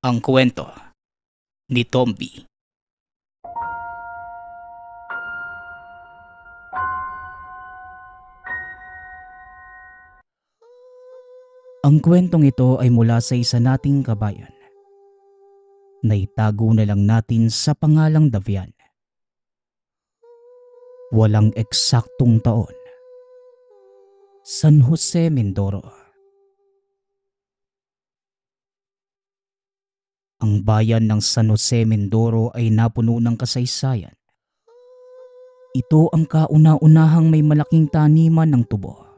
Ang kwento ni Tomby. Ang kwentong ito ay mula sa isa nating kabayan na itago na lang natin sa pangalang Davian. Walang eksaktong taon. San Jose, Mindoro. Ang bayan ng San Jose, Mindoro ay napuno ng kasaysayan. Ito ang kauna-unahang may malaking taniman ng tubo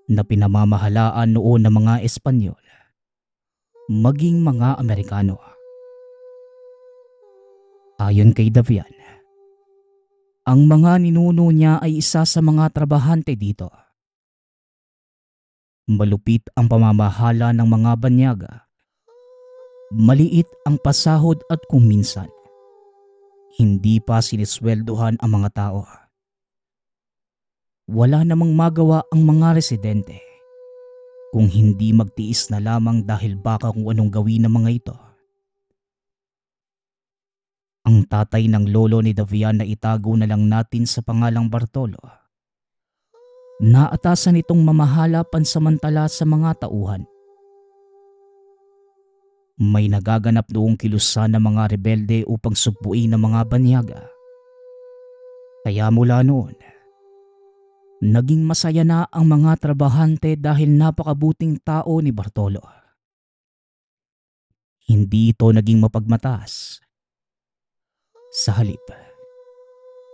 na pinamamahalaan noon ng mga Espanyol, maging mga Amerikano. Ayon kay Davian, ang mga ninuno niya ay isa sa mga trabahante dito. Malupit ang pamamahala ng mga banyaga. Maliit ang pasahod at kung minsan, hindi pa sinisweldohan ang mga tao. Wala namang magawa ang mga residente kung hindi magtiis na lamang dahil baka kung anong gawin ng mga ito. Ang tatay ng lolo ni Davian na itago na lang natin sa pangalang Bartolo. Naatasan itong mamahala pansamantala sa mga tauhan. May nagaganap noong kilusan ng mga rebelde upang sugpuin ang mga banyaga. Kaya mula noon, naging masaya na ang mga trabahante dahil napakabuting tao ni Bartolo. Hindi ito naging mapagmataas. Sa halip,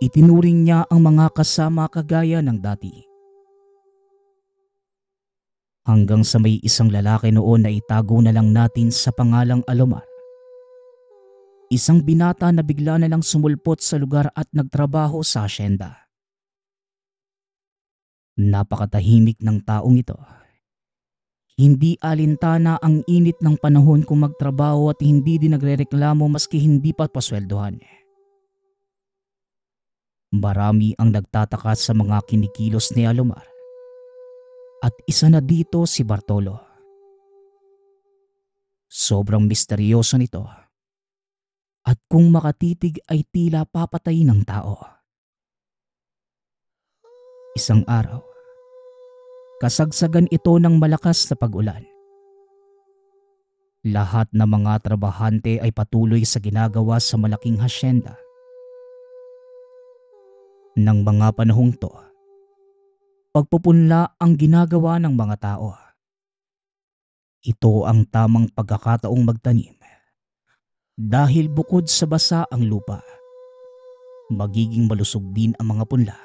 itinuring niya ang mga kasama kagaya ng dati. Hanggang sa may isang lalaki noon na itago na lang natin sa pangalang Alomar. Isang binata na bigla na lang sumulpot sa lugar at nagtrabaho sa asyenda. Napakatahimik ng taong ito. Hindi alintana ang init ng panahon kung magtrabaho at hindi din nagrereklamo maski hindi pa pasweldohan. Marami ang nagtataka sa mga kinikilos ni Alomar. At isa na dito si Bartolo. Sobrang misteryoso nito. At kung makatitig ay tila papatay ng tao. Isang araw, kasagsagan ito ng malakas na pag-ulan. Lahat ng mga trabahante ay patuloy sa ginagawa sa malaking hasyenda. Nang mga panahong to, pagpupunla ang ginagawa ng mga tao. Ito ang tamang pagkakataong magtanim. Dahil bukod sa basa ang lupa, magiging malusog din ang mga punla.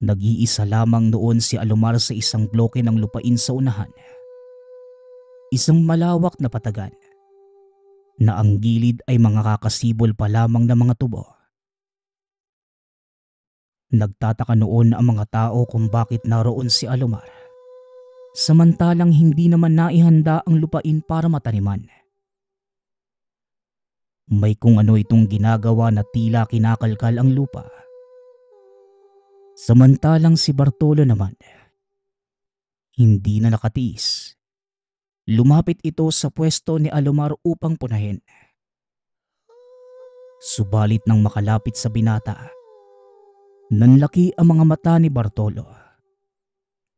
Nag-iisa lamang noon si Alomar sa isang bloke ng lupain sa unahan. Isang malawak na patagan na ang gilid ay mga kakasibol pa lamang ng mga tubo. Nagtataka noon ang mga tao kung bakit naroon si Alomar, samantalang hindi naman naihanda ang lupain para mataniman. May kung ano itong ginagawa na tila kinakalkal ang lupa. Samantalang si Bartolo naman, hindi na nakatiis. Lumapit ito sa pwesto ni Alomar upang punahin. Subalit nang makalapit sa binata, nanlaki ang mga mata ni Bartolo.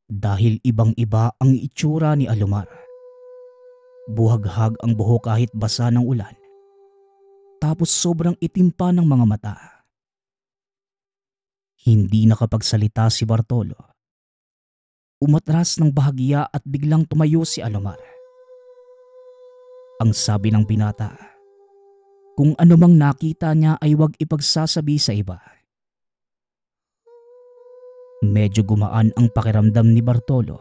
Dahil ibang-iba ang itsura ni Alomar. Buhaghag ang buhok kahit basa ng ulan. Tapos sobrang itim pa ng mga mata. Hindi nakapagsalita si Bartolo. Umatras ng bahagya at biglang tumayo si Alomar. Ang sabi ng binata, kung anumang nakita niya ay huwag ipagsasabi sa iba. Medyo gumaan ang pakiramdam ni Bartolo.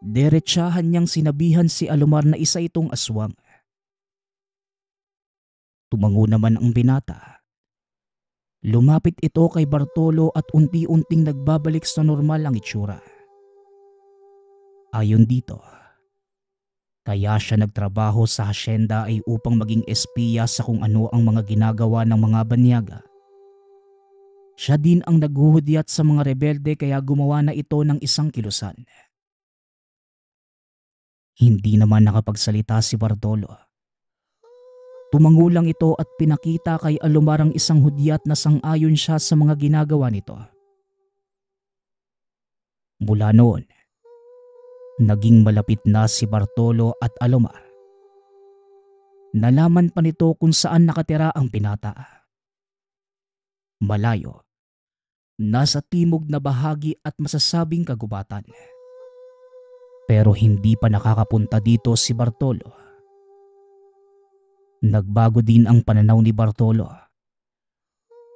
Diretsahan niyang sinabihan si Alomar na isa itong aswang. Tumango naman ang binata. Lumapit ito kay Bartolo at unti-unting nagbabalik sa normal ang itsura. Ayon dito, kaya siya nagtrabaho sa hasyenda ay upang maging espiya sa kung ano ang mga ginagawa ng mga banyaga. Siya din ang naghuhudyat sa mga rebelde kaya gumawa na ito ng isang kilusan. Hindi naman nakapagsalita si Bartolo. Tumango lang ito at pinakita kay Alomar ang isang hudyat na sang-ayon siya sa mga ginagawa nito. Mula noon, naging malapit na si Bartolo at Alomar. Nalaman pa nito kung saan nakatira ang binata. Malayo, nasa timog na bahagi at masasabing kagubatan. Pero hindi pa nakakapunta dito si Bartolo. Nagbago din ang pananaw ni Bartolo.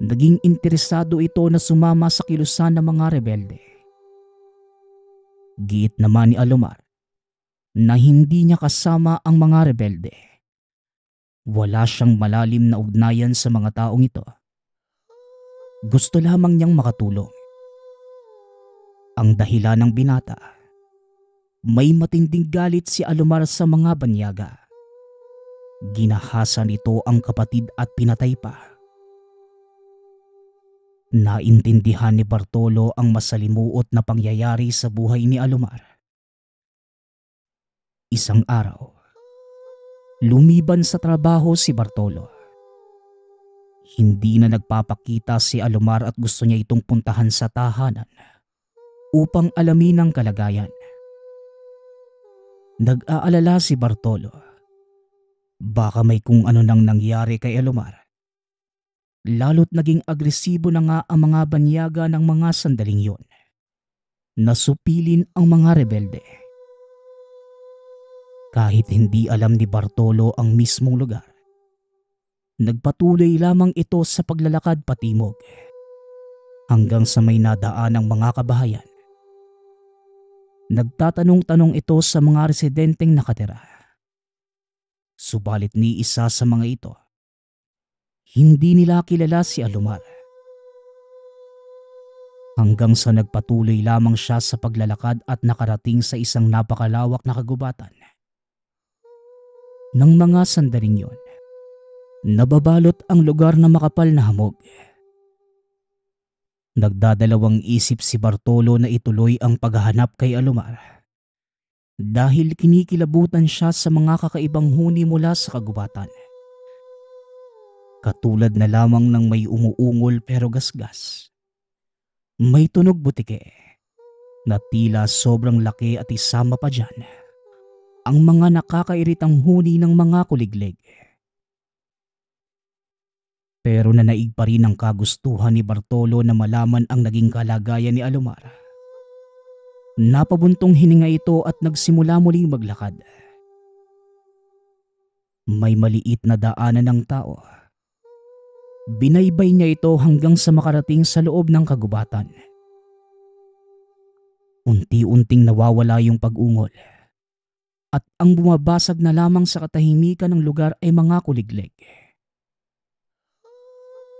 Naging interesado ito na sumama sa kilusan ng mga rebelde. Giit naman ni Alomar na hindi niya kasama ang mga rebelde. Wala siyang malalim na ugnayan sa mga taong ito. Gusto lamang niyang makatulong. Ang dahilan ng binata, may matinding galit si Alomar sa mga banyaga. Ginahasa nito ang kapatid at pinatay pa. Naintindihan ni Bartolo ang masalimuot na pangyayari sa buhay ni Alomar. Isang araw, lumiban sa trabaho si Bartolo. Hindi na nagpapakita si Alomar at gusto niya itong puntahan sa tahanan upang alamin ang kalagayan. Nag-aalala si Bartolo. Baka may kung ano nang nangyari kay Alomar. Lalo't naging agresibo na nga ang mga banyaga ng mga sandaling yon. Nasupilin ang mga rebelde. Kahit hindi alam ni Bartolo ang mismong lugar, nagpatuloy lamang ito sa paglalakad patimog hanggang sa may nadaan ng mga kabahayan. Nagtatanong-tanong ito sa mga residenteng nakatira. Subalit ni isa sa mga ito, hindi nila kilala si Alomar. Hanggang sa nagpatuloy lamang siya sa paglalakad at nakarating sa isang napakalawak na kagubatan. Nang mga sandaling yon, nababalot ang lugar na makapal na hamog. Nagdadalawang isip si Bartolo na ituloy ang paghahanap kay Alomar dahil kinikilabutan siya sa mga kakaibang huni mula sa kagubatan. Katulad na lamang ng may umuungol pero gasgas. May tunog butike na tila sobrang laki at isama pa dyan ang mga nakakairitang huni ng mga kuliglig. Pero nanaig pa rin ang kagustuhan ni Bartolo na malaman ang naging kalagayan ni Alomar. Napabuntong hininga ito at nagsimula muling maglakad. May maliit na daanan ng tao. Binaybay niya ito hanggang sa makarating sa loob ng kagubatan. Unti-unting nawawala yung pag-ungol. At ang bumabasag na lamang sa katahimikan ng lugar ay mga kuliglig.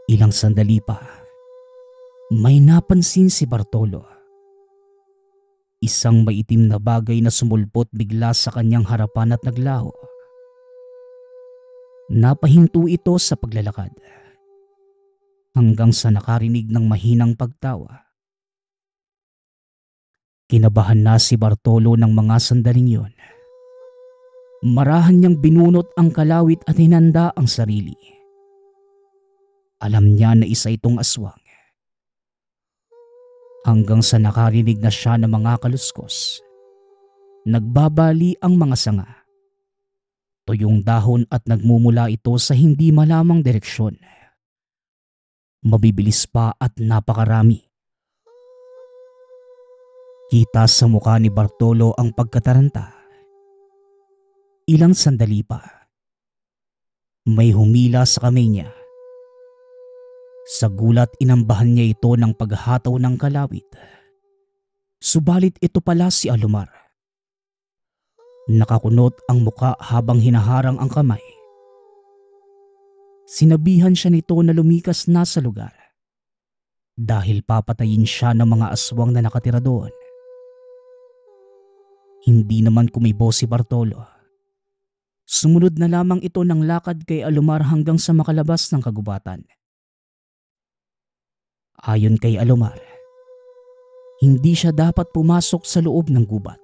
Ilang sandali pa, may napansin si Bartolo. Isang maitim na bagay na sumulpot bigla sa kanyang harapan at naglaho. Napahinto ito sa paglalakad hanggang sa nakarinig ng mahinang pagtawa. Kinabahan na si Bartolo ng mga sandaling yon. Marahan niyang binunot ang kalawit at hinanda ang sarili. Alam niya na isa itong aswang. Hanggang sa nakarinig na siya ng mga kaluskos. Nagbabali ang mga sanga. Tuyong dahon at nagmumula ito sa hindi malamang direksyon. Mabibilis pa at napakarami. Kita sa mukha ni Bartolo ang pagkataranta. Ilang sandali pa. May humila sa kamay niya. Sa gulat inambahan niya ito ng paghataw ng kalawit. Subalit ito pala si Alomar. Nakakunot ang muka habang hinaharang ang kamay. Sinabihan siya nito na lumikas na sa lugar dahil papatayin siya ng mga aswang na nakatira doon. Hindi naman kumibo si Bartolo. Sumunod na lamang ito ng lakad kay Alomar hanggang sa makalabas ng kagubatan. Ayon kay Alomar, hindi siya dapat pumasok sa loob ng gubat.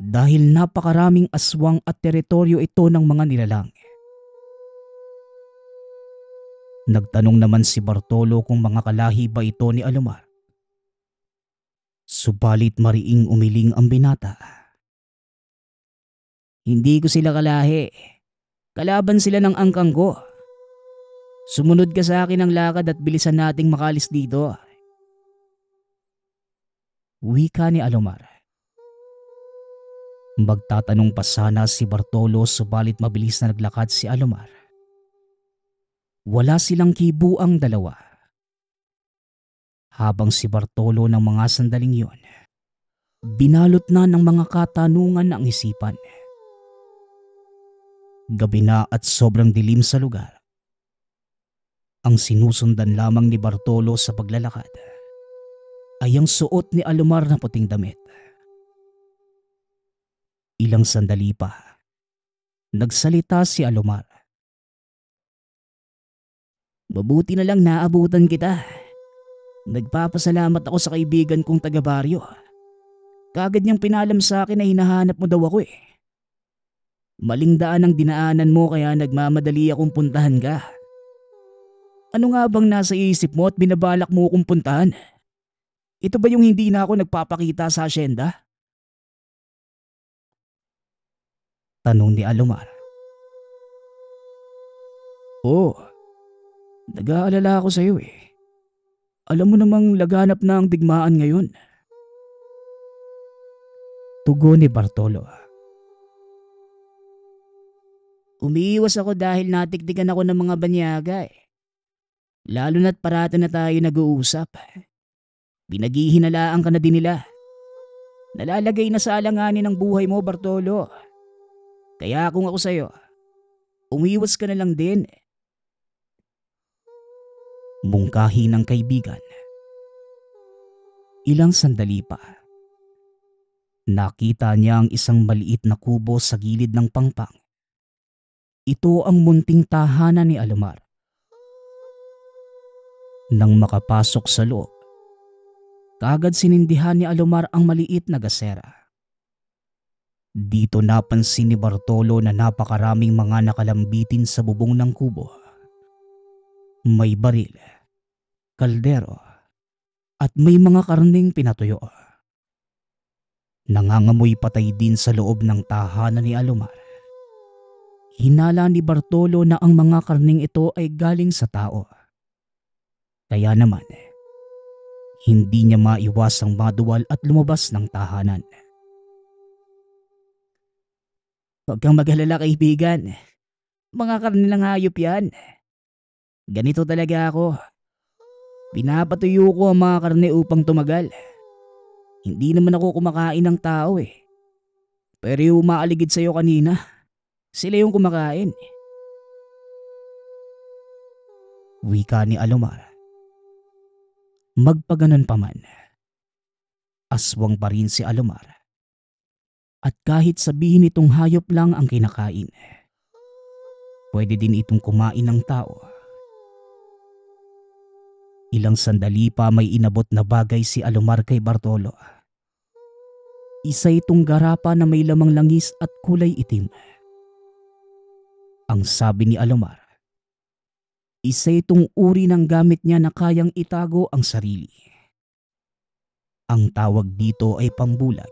dahil napakaraming aswang at teritoryo ito ng mga nilalang. Nagtanong naman si Bartolo kung mga kalahi ba ito ni Alomar. Subalit mariing umiling ang binata. Hindi ko sila kalahi. Kalaban sila ng angkang ko. Sumunod ka sa akin ng lakad at bilisan nating makalis dito. Wika ni Alomar. Magtatanong pa sana si Bartolo subalit mabilis na naglakad si Alomar. Wala silang kibuang dalawa. Habang si Bartolo ng mga sandaling yon, binalot na ng mga katanungan ang isipan. Gabi na at sobrang dilim sa lugar. Ang sinusundan lamang ni Bartolo sa paglalakad ay ang suot ni Alomar na puting damit. Ilang sandali pa, nagsalita si Alomar. Mabuti na lang naabutan kita. Nagpapasalamat ako sa kaibigan kong taga-baryo. Kagad niyang pinalam sa akin na hinahanap mo daw ako eh. Maling daan ang dinaanan mo kaya nagmamadali akong puntahan ka. Ano nga bang nasa isip mo at binabalak mo akong puntahan? Ito ba yung hindi na ako nagpapakita sa asyenda? Tanong ni Alomar. Oo, nag-aalala ako sa iyo eh. Alam mo namang laganap na ang digmaan ngayon. Tugon ni Bartolo. Umiiwas ako dahil natiktikan ako ng mga banyaga eh. Lalo na't parata na tayo nag-uusap. Pinaghihinalaan ka na din nila. Nalalagay na sa alanganin ang buhay mo, Bartolo. Kaya kung ako sa'yo, umiwas ka na lang din. Mungkahi ng kaibigan. Ilang sandali pa. Nakita niya ang isang maliit na kubo sa gilid ng pangpang. Ito ang munting tahanan ni Alomar. Nang makapasok sa loob, kaagad sinindihan ni Alomar ang maliit na gasera. Dito napansin ni Bartolo na napakaraming mga nakalambitin sa bubong ng kubo. May baril, kaldero, at may mga karneng pinatuyo. Nangangamoy patay din sa loob ng tahanan ni Alomar. Hinala ni Bartolo na ang mga karneng ito ay galing sa tao. Kaya naman, hindi niya maiwasang maduwal at lumabas ng tahanan. Huwag kang mag-alala kaibigan. Mga karne ng hayop yan. Ganito talaga ako. Pinapatuyo ko ang mga karne upang tumagal. Hindi naman ako kumakain ng tao eh. Pero yung umaaligid sa'yo kanina, sila yung kumakain. Wika ni Alomar. Magpaganon pa man, aswang pa rin si Alomar. At kahit sabihin itong hayop lang ang kinakain, pwede din itong kumain ng tao. Ilang sandali pa may inabot na bagay si Alomar kay Bartolo. Isa itong garapa na may lamang langis at kulay itim. Ang sabi ni Alomar, isa itong uri ng gamit niya na kayang itago ang sarili. Ang tawag dito ay pambulag.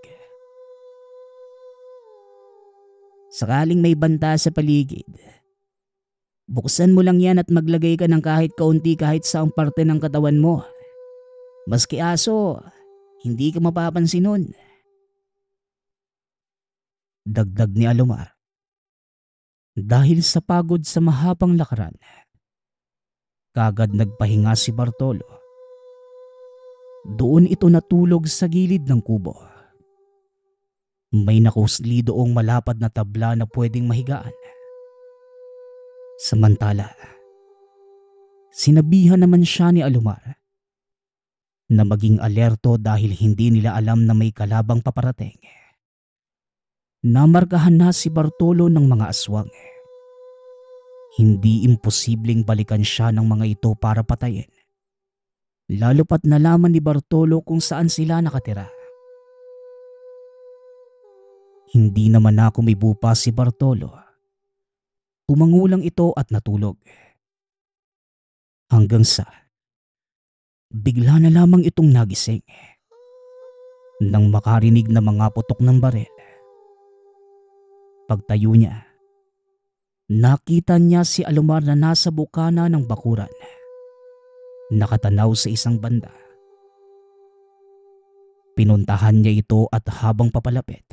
Sakaling may banta sa paligid, buksan mo lang yan at maglagay ka ng kahit kaunti kahit sa ang parte ng katawan mo. Maski aso, hindi ka mapapansin nun. Dagdag ni Alomar. Dahil sa pagod sa mahabang lakaran, kagad nagpahinga si Bartolo. Doon ito natulog sa gilid ng kubo. May nakusli doong malapad na tabla na pwedeng mahigaan. Samantala, sinabihan naman siya ni Alomar na maging alerto dahil hindi nila alam na may kalabang paparating. Namarkahan na si Bartolo ng mga aswang. Hindi imposibleng balikan siya ng mga ito para patayin. Lalo pat nalaman ni Bartolo kung saan sila nakatira. Hindi naman ako may bupa si Bartolo. Tumangulang ito at natulog. Hanggang sa bigla na lamang itong nagising nang makarinig na mga putok ng baril. Pagtayo niya, nakita niya si Alomar na nasa bukana ng bakuran, nakatanaw sa isang banda. Pinuntahan niya ito at habang papalapit,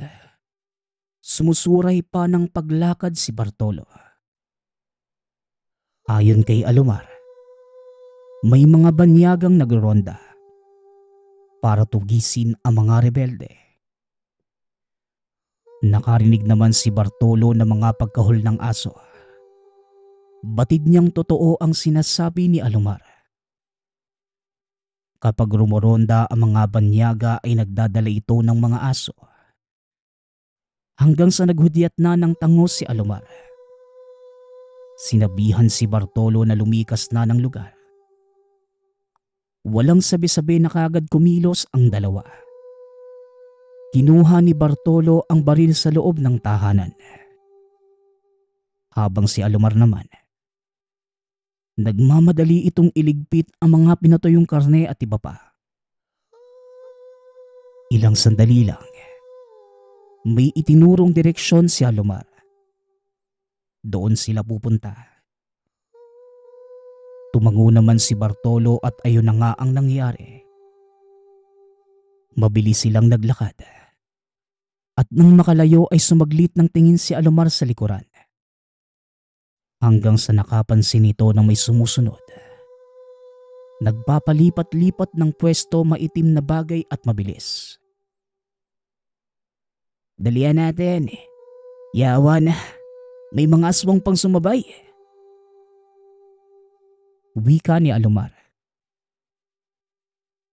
sumusuray pa ng paglakad si Bartolo. Ayon kay Alomar, may mga banyagang nagronda para tugisin ang mga rebelde. Nakarinig naman si Bartolo ng mga pagkahol ng aso. Batid niyang totoo ang sinasabi ni Alomar. Kapag rumoronda ang mga banyaga ay nagdadala ito ng mga aso. Hanggang sa naghudyat na ng tangos si Alomar. Sinabihan si Bartolo na lumikas na ng lugar. Walang sabi-sabi na kagad kumilos ang dalawa. Kinuha ni Bartolo ang baril sa loob ng tahanan. Habang si Alomar naman, nagmamadali itong iligpit ang mga pinatuyong karne at iba pa. Ilang sandali lang, may itinurong direksyon si Alomar. Doon sila pupunta. Tumango naman si Bartolo at ayun na nga ang nangyari. Mabilis silang naglakad. At nang makalayo ay sumaglit ng tingin si Alomar sa likuran. Hanggang sa nakapansin ito na may sumusunod. Nagpapalipat-lipat ng pwesto maitim na bagay at mabilis. Dalian natin. Yawa na. May mga aswang pang sumabay. Wika ni Alomar.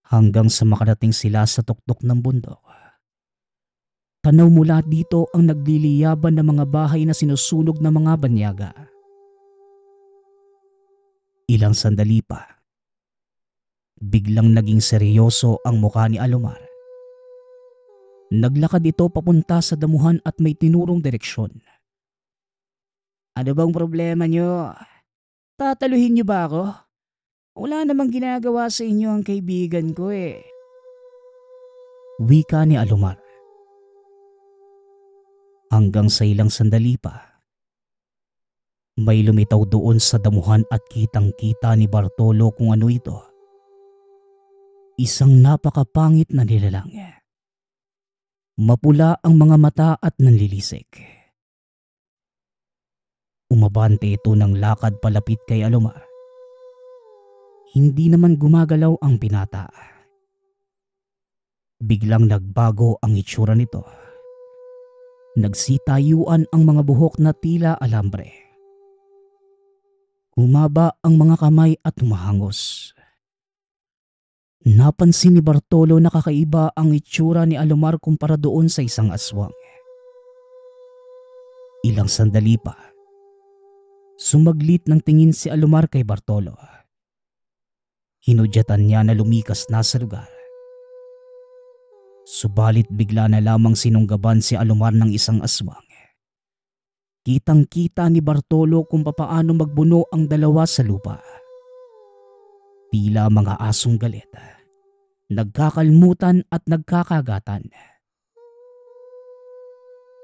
Hanggang sa makarating sila sa tuktok ng bundok. Tanaw mula dito ang nagliliyaban ng mga bahay na sinusunog ng mga banyaga. Ilang sandali pa, biglang naging seryoso ang mukha ni Alomar. Naglakad ito papunta sa damuhan at may tinurong direksyon. Ano bang problema nyo? Tataluhin niyo ba ako? Wala namang ginagawa sa inyo ang kaibigan ko eh. Wika ni Alomar. Hanggang sa ilang sandali pa, may lumitaw doon sa damuhan at kitang-kita ni Bartolo kung ano ito. Isang napakapangit na nilalang. Mapula ang mga mata at nanlilisik. Umabante ito ng lakad palapit kay Alomar. Hindi naman gumagalaw ang binata. Biglang nagbago ang itsura nito. Nagsitayuan ang mga buhok na tila alambre. Humaba ang mga kamay at humahangos. Napansin ni Bartolo na kakaiba ang itsura ni Alomar kumpara doon sa isang aswang. Ilang sandali pa, sumaglit ng tingin si Alomar kay Bartolo. Hinudyatan niya na lumikas na sa lugar. Subalit bigla na lamang sinunggaban si Alomar ng isang aswang. Kitang-kita ni Bartolo kung papaano magbuno ang dalawa sa lupa. Tila mga asong galit, nagkakalmutan at nagkakagatan.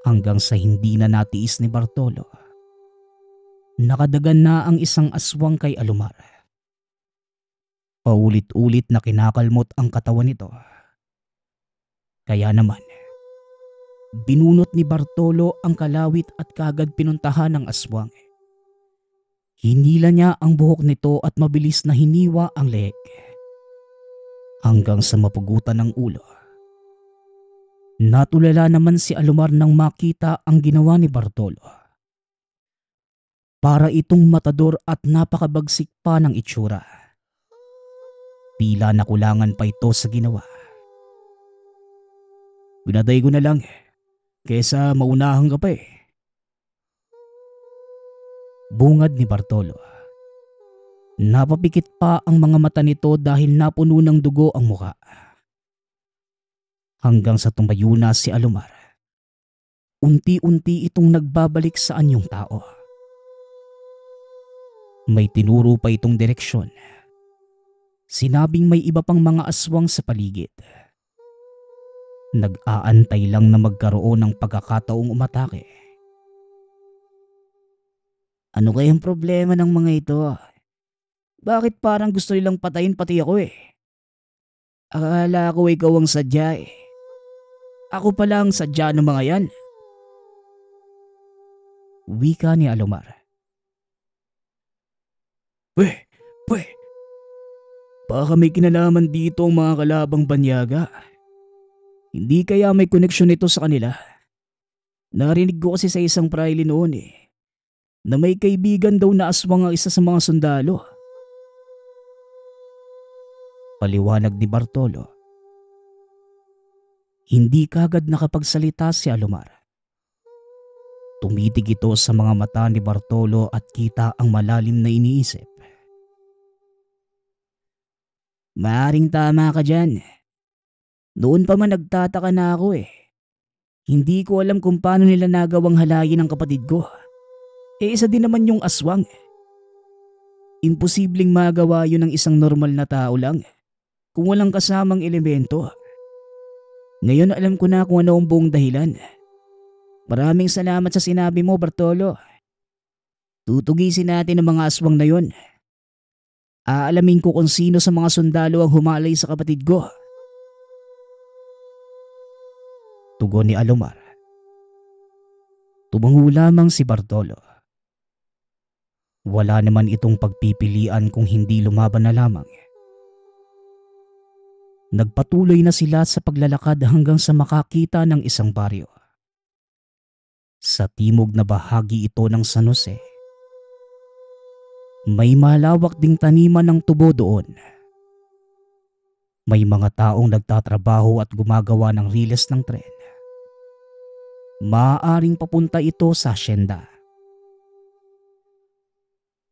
Hanggang sa hindi na natiis ni Bartolo, nakadagan na ang isang aswang kay Alomar. Paulit-ulit na kinakalmot ang katawan nito. Kaya naman, binunot ni Bartolo ang kalawit at kagad pinuntahan ng aswang. Hinila niya ang buhok nito at mabilis na hiniwa ang leeg. Hanggang sa mapugutan ng ulo. Natulala naman si Alomar nang makita ang ginawa ni Bartolo. Para itong matador at napakabagsik pa ng itsura. Tila nakulangan pa ito sa ginawa. Binaday ko na lang kesa maunahan ka pa eh. Bungad ni Bartolo. Napapikit pa ang mga mata nito dahil napuno ng dugo ang muka. Hanggang sa tumayo na si Alomar. unti-unti itong nagbabalik sa anyong tao. May tinuro pa itong direksyon. Sinabing may iba pang mga aswang sa paligid. Nag-aantay lang na magkaroon ng pagkakataong umatake. Ano kayang problema ng mga ito? Bakit parang gusto nilang patayin pati ako eh? Akala ko ikaw ang sadya eh. Ako pala ang sadya ng mga yan. Wika ni Alomar. Pwe, pwe. Baka may kinalaman dito ang mga kalabang banyaga. Hindi kaya may koneksyon ito sa kanila? Narinig ko kasi sa isang praile noon na may kaibigan daw na aswang ang isa sa mga sundalo. Paliwanag ni Bartolo. Hindi kagad nakapagsalita si Alomar. Tumitig ito sa mga mata ni Bartolo at kita ang malalim na iniisip. Maaring tama ka dyan. Noon pa man nagtataka na ako eh. Hindi ko alam kung paano nila nagawang halayin ang kapatid ko. Isa din naman yung aswang. Imposibleng magawa yun ng isang normal na tao lang kung walang kasamang elemento. Ngayon alam ko na kung ano ang buong dahilan. Maraming salamat sa sinabi mo, Bartolo. Tutugisin natin ang mga aswang na yon. Aalamin ko kung sino sa mga sundalo ang humalay sa kapatid ko. Tugon ni Alomar. Tumango lamang si Bartolo. Wala naman itong pagpipilian kung hindi lumaban na lamang. Nagpatuloy na sila sa paglalakad hanggang sa makakita ng isang baryo. Sa timog na bahagi ito ng San Jose. May malawak ding taniman ng tubo doon. May mga taong nagtatrabaho at gumagawa ng riles ng tren. Maaaring papunta ito sa asyenda.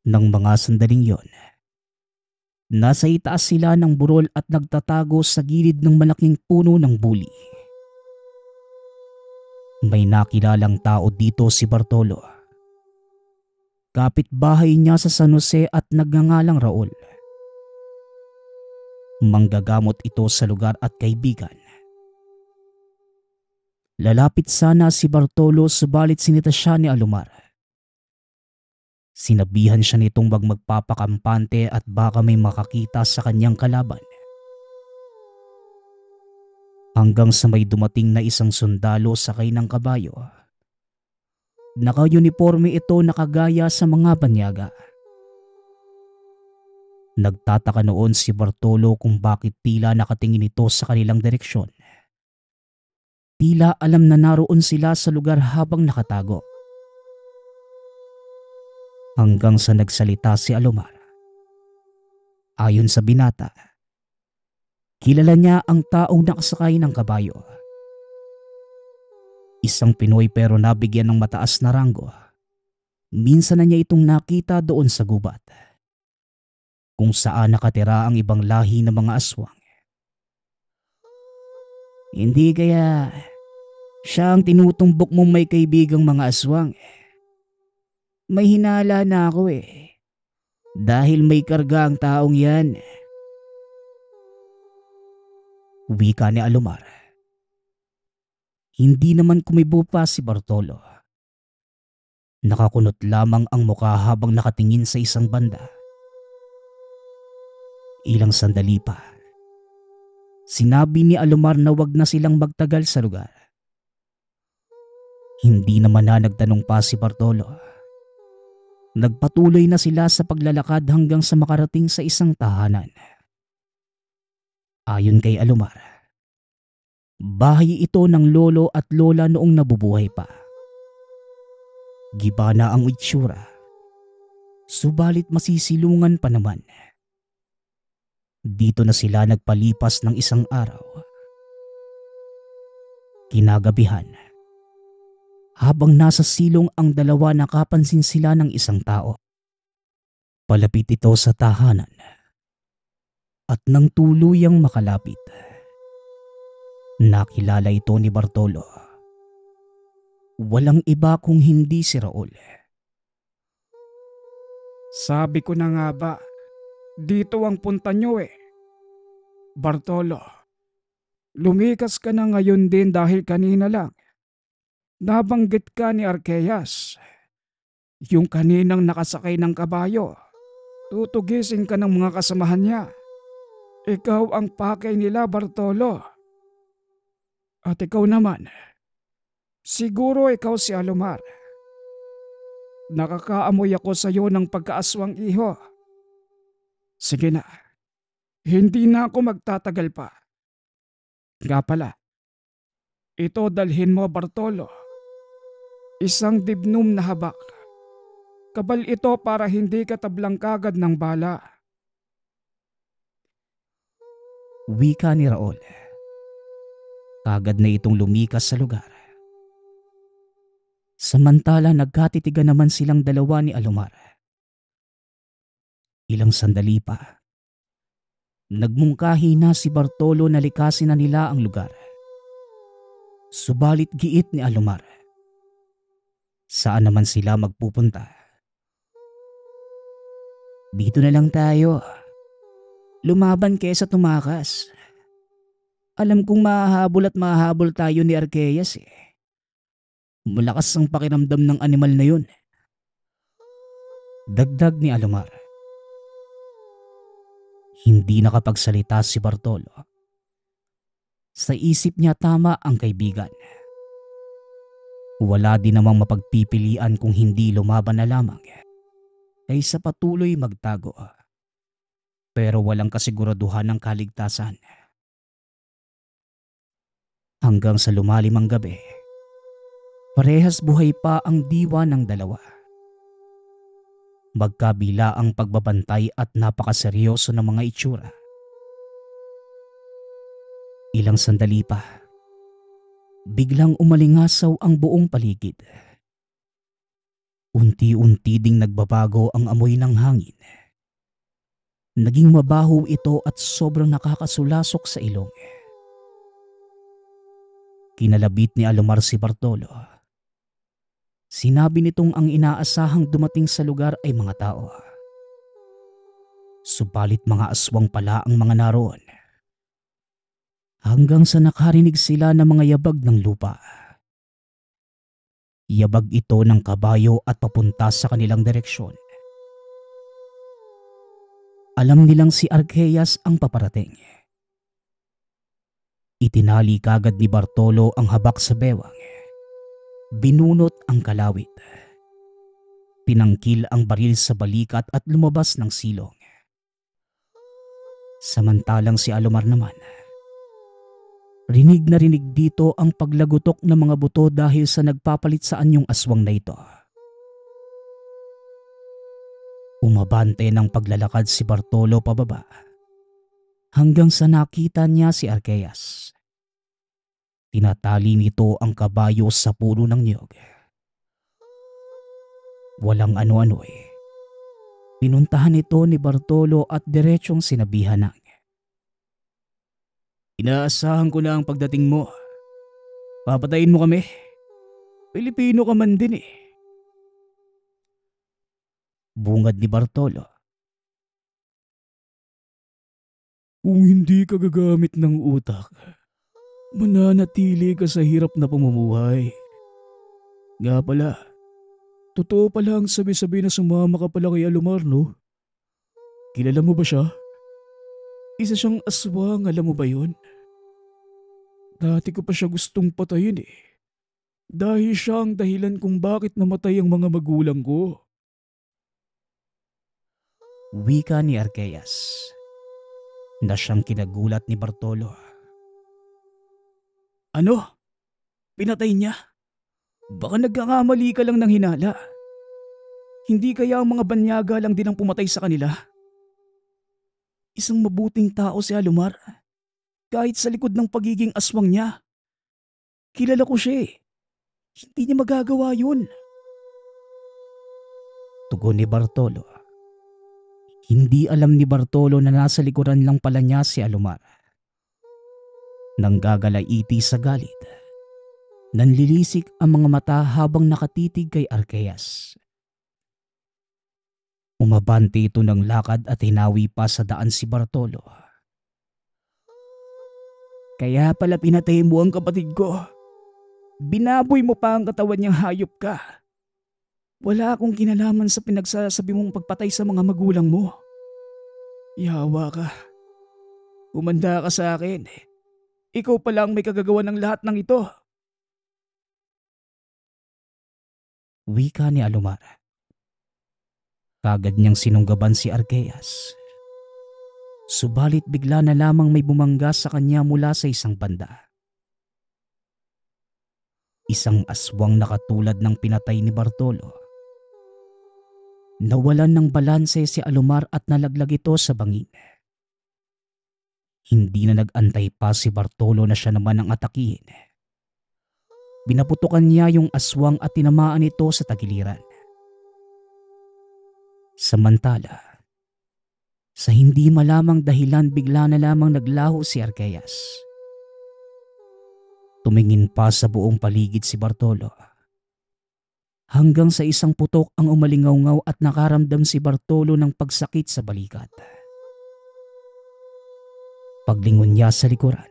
Nang mga sandaling yon, nasa itaas sila ng burol at nagtatago sa gilid ng malaking puno ng buli. May nakilalang tao dito si Bartolo. Kapitbahay niya sa San Jose at nagngangalang Raul. Manggagamot ito sa lugar at kaibigan. Lalapit sana si Bartolo subalit sinita siya ni Alomar. Sinabihan siya nitong wag magpapakampante at baka may makakita sa kanyang kalaban. Hanggang sa may dumating na isang sundalo sakay ng kabayo. Naka-uniforme ito na kagaya sa mga banyaga. Nagtataka noon si Bartolo kung bakit tila nakatingin ito sa kanilang direksyon. Tila alam na naroon sila sa lugar habang nakatago. Hanggang sa nagsalita si Alomar. Ayon sa binata, kilala niya ang taong nakasakay ng kabayo. Isang Pinoy pero nabigyan ng mataas na ranggo. Minsan na niya itong nakita doon sa gubat, kung saan nakatira ang ibang lahi ng mga aswang. Hindi kaya siya ang tinutumbok mong may kaibigang mga aswang? May hinala na ako dahil may karga ang taong yan. Wika ni Alomar. Hindi naman kumibo pa si Bartolo. Nakakunot lamang ang mukha habang nakatingin sa isang banda. Ilang sandali pa. Sinabi ni Alomar na wag na silang magtagal sa lugar. Hindi naman na nagtanong pa si Bartolo. Nagpatuloy na sila sa paglalakad hanggang sa makarating sa isang tahanan. Ayon kay Alomar, bahay ito ng lolo at lola noong nabubuhay pa. Giba na ang itsura, subalit masisilungan pa naman. Dito na sila nagpalipas ng isang araw. Kinagabihan, habang nasa silong ang dalawa nakapansin sila ng isang tao. Palapit ito sa tahanan at nang tuluyang makalapit, nakilala ito ni Bartolo. Walang iba kung hindi si Raul. Sabi ko na nga ba, dito ang punta nyo eh. Bartolo, lumikas ka na ngayon din dahil kanina lang. Nabanggit ka ni Arkeas, yung kaninang nakasakay ng kabayo. Tutugisin ka ng mga kasamahan niya. Ikaw ang pakay nila, Bartolo. At ikaw naman, siguro ikaw si Alomar. Nakakaamoy ako sa iyo ng pagkaaswang iho. Sige na, hindi na ako magtatagal pa. Nga pala, ito dalhin mo, Bartolo. Isang dibnum na habak. Kabal ito para hindi ka tablang kagad ng bala. Wika ni Raul. Kagad na itong lumikas sa lugar. Samantala nagkatitigan naman silang dalawa ni Alomar. Ilang sandali pa. Nagmungkahi na si Bartolo na likasin na nila ang lugar. Subalit giit ni Alomar. Saan naman sila magpupunta? Dito na lang tayo. Lumaban kaysa tumakas. Alam kong mahahabol tayo ni Arkeas eh. Malakas ang pakiramdam ng animal na yun. Dagdag ni Alomar. Hindi nakapagsalita si Bartolo. Sa isip niya tama ang kaibigan. Wala din namang mapagpipilian kung hindi lumaban na lamang kaysa patuloy magtago. Pero walang kasiguraduhan ng kaligtasan. Hanggang sa lumalim ang gabi, parehas buhay pa ang diwa ng dalawa. Magkabila ang pagbabantay at napakaseryoso ng mga itsura. Ilang sandali pa, biglang umalingasaw ang buong paligid. Unti-unti ding nagbabago ang amoy ng hangin. Naging mabaho ito at sobrang nakakasulasok sa ilong. Kinalabit ni Alomar si Bartolo. Sinabi nitong ang inaasahang dumating sa lugar ay mga tao. Subalit mga aswang pala ang mga naroon. Hanggang sa nakarinig sila ng mga yabag ng lupa. Yabag ito ng kabayo at papunta sa kanilang direksyon. Alam nilang si Arkeas ang paparating. Itinali kagad ni Bartolo ang habak sa bewang. Binunot ang kalawit. Pinangkil ang baril sa balikat at lumabas ng silong. Samantalang si Alomar naman, rinig na rinig dito ang paglagutok ng mga buto dahil sa nagpapalit sa anyong aswang na ito. Umabante ng paglalakad si Bartolo pababa hanggang sa nakita niya si Arkeas. Tinatali nito ang kabayo sa puno ng niyog. Walang ano-ano eh. Pinuntahan ito ni Bartolo at diretsong sinabihan ng, "Inaasahan ko na ang pagdating mo. Papatayin mo kami. Pilipino ka man din eh." Bungad ni Bartolo. Kung hindi ka gagamit ng utak, mananatili ka sa hirap na pamumuhay. Nga pala, totoo pala ang sabi-sabi na sumama ka pala kay Alomar, no? Kilala mo ba siya? Isa siyang aswang, alam mo ba yun? Dati ko pa siya gustong patayin eh. Dahil siya ang dahilan kung bakit namatay ang mga magulang ko. Wika ni Arkeas na siyang kinagulat ni Bartolo. Ano? Pinatay niya? Baka nagkakamali ka lang ng hinala. Hindi kaya ang mga banyaga lang din ang pumatay sa kanila? Isang mabuting tao si Alomar. Kahit sa likod ng pagiging aswang niya. Kilala ko siya eh. Hindi niya magagawa yun. Tugon ni Bartolo. Hindi alam ni Bartolo na nasa likuran lang pala niya si Alomar. Nanggagalaiti sa galit. Nanlilisik ang mga mata habang nakatitig kay Arkeas. Umabante ito ng lakad at hinawi pa sa daan si Bartolo. Kaya pala pinatay mo ang kapatid ko. Binaboy mo pa ang katawan niyang hayop ka. Wala akong kinalaman sa pinagsasabi mong pagpatay sa mga magulang mo. Yawa ka. Umanda ka sa akin. Ikaw pala ang may kagagawa ng lahat ng ito. Wika ni Alomar. Kagad niyang sinunggaban si Arkeas. Subalit bigla na lamang may bumangga sa kanya mula sa isang banda. Isang aswang na katulad ng pinatay ni Bartolo. Nawalan ng balanse si Alomar at nalaglag ito sa bangin. Hindi na nag-antay pa si Bartolo na siya naman ang atakihin. Binaputukan niya yung aswang at tinamaan ito sa tagiliran. Samantala, sa hindi malamang dahilan bigla na lamang naglaho si Arkeas. Tumingin pa sa buong paligid si Bartolo. Hanggang sa isang putok ang umalingaw-ngaw at nakaramdam si Bartolo ng pagsakit sa balikat. Paglingon niya sa likuran,